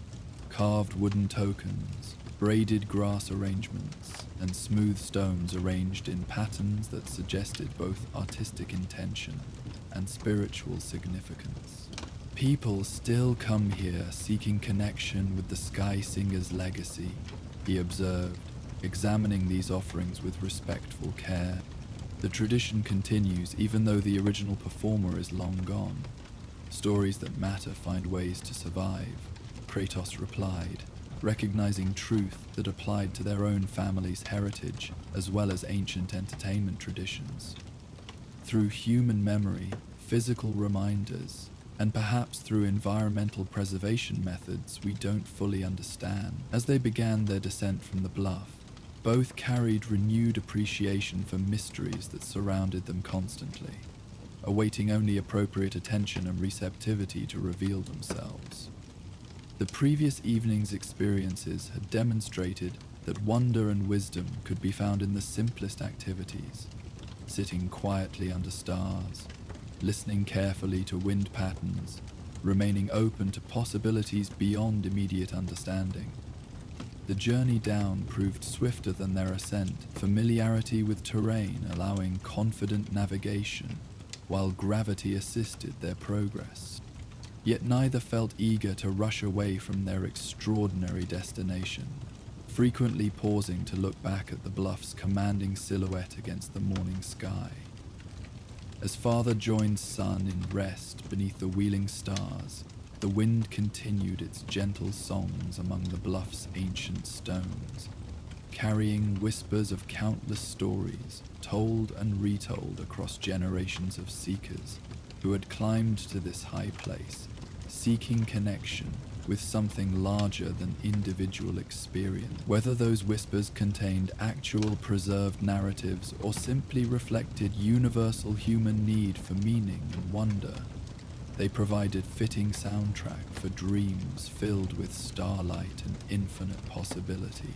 Carved wooden tokens, braided grass arrangements, and smooth stones arranged in patterns that suggested both artistic intention and spiritual significance. People still come here seeking connection with the Sky Singer's legacy, he observed, examining these offerings with respectful care. The tradition continues even though the original performer is long gone. Stories that matter find ways to survive, Kratos replied, recognizing truth that applied to their own family's heritage as well as ancient entertainment traditions. Through human memory, physical reminders, and perhaps through environmental preservation methods we don't fully understand. As they began their descent from the bluff, both carried renewed appreciation for mysteries that surrounded them constantly, awaiting only appropriate attention and receptivity to reveal themselves. The previous evening's experiences had demonstrated that wonder and wisdom could be found in the simplest activities, sitting quietly under stars, listening carefully to wind patterns, remaining open to possibilities beyond immediate understanding. The journey down proved swifter than their ascent, familiarity with terrain allowing confident navigation, while gravity assisted their progress. Yet neither felt eager to rush away from their extraordinary destination, frequently pausing to look back at the bluff's commanding silhouette against the morning sky. As father joined son in rest beneath the wheeling stars, the wind continued its gentle songs among the bluff's ancient stones, carrying whispers of countless stories told and retold across generations of seekers who had climbed to this high place, seeking connection with something larger than individual experience. Whether those whispers contained actual preserved narratives or simply reflected universal human need for meaning and wonder, they provided fitting soundtrack for dreams filled with starlight and infinite possibility.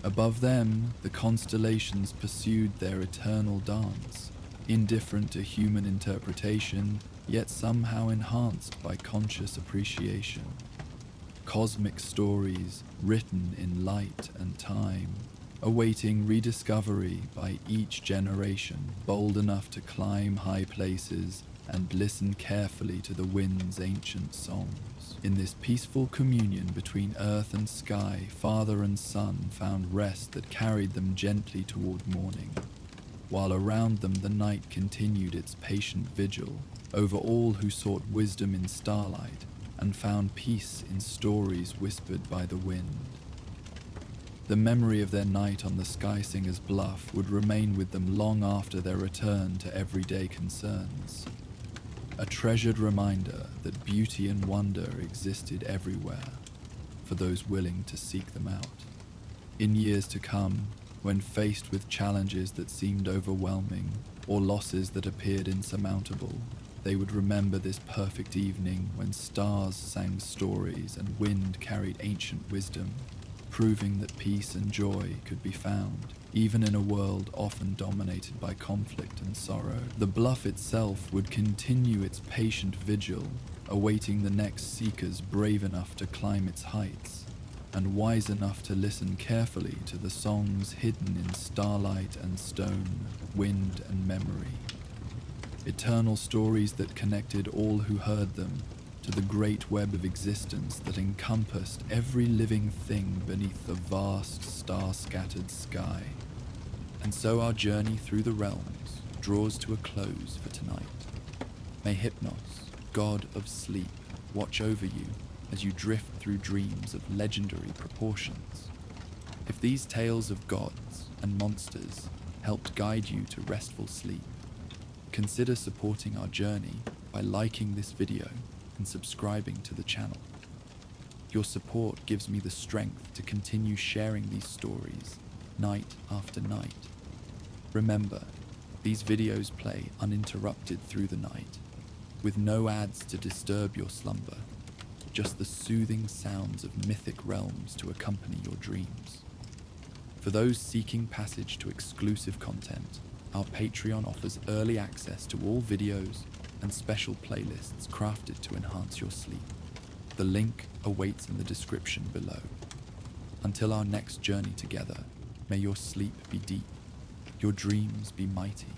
Above them, the constellations pursued their eternal dance, indifferent to human interpretation, yet somehow enhanced by conscious appreciation. Cosmic stories written in light and time, awaiting rediscovery by each generation, bold enough to climb high places and listen carefully to the wind's ancient songs. In this peaceful communion between earth and sky, father and son found rest that carried them gently toward morning, while around them the night continued its patient vigil over all who sought wisdom in starlight and found peace in stories whispered by the wind. The memory of their night on the Sky Singer's bluff would remain with them long after their return to everyday concerns. A treasured reminder that beauty and wonder existed everywhere for those willing to seek them out. In years to come, when faced with challenges that seemed overwhelming or losses that appeared insurmountable, they would remember this perfect evening when stars sang stories and wind carried ancient wisdom, proving that peace and joy could be found, even in a world often dominated by conflict and sorrow. The bluff itself would continue its patient vigil, awaiting the next seekers brave enough to climb its heights, and wise enough to listen carefully to the songs hidden in starlight and stone, wind and memory. Eternal stories that connected all who heard them to the great web of existence that encompassed every living thing beneath the vast star-scattered sky. And so our journey through the realms draws to a close for tonight. May Hypnos, god of sleep, watch over you as you drift through dreams of legendary proportions. If these tales of gods and monsters helped guide you to restful sleep, consider supporting our journey by liking this video and subscribing to the channel. Your support gives me the strength to continue sharing these stories night after night. Remember, these videos play uninterrupted through the night, with no ads to disturb your slumber, just the soothing sounds of mythic realms to accompany your dreams. For those seeking passage to exclusive content, our Patreon offers early access to all videos and special playlists crafted to enhance your sleep. The link awaits in the description below. Until our next journey together, may your sleep be deep, your dreams be mighty,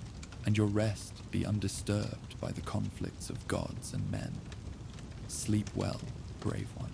and your rest be undisturbed by the conflicts of gods and men. Sleep well, brave one.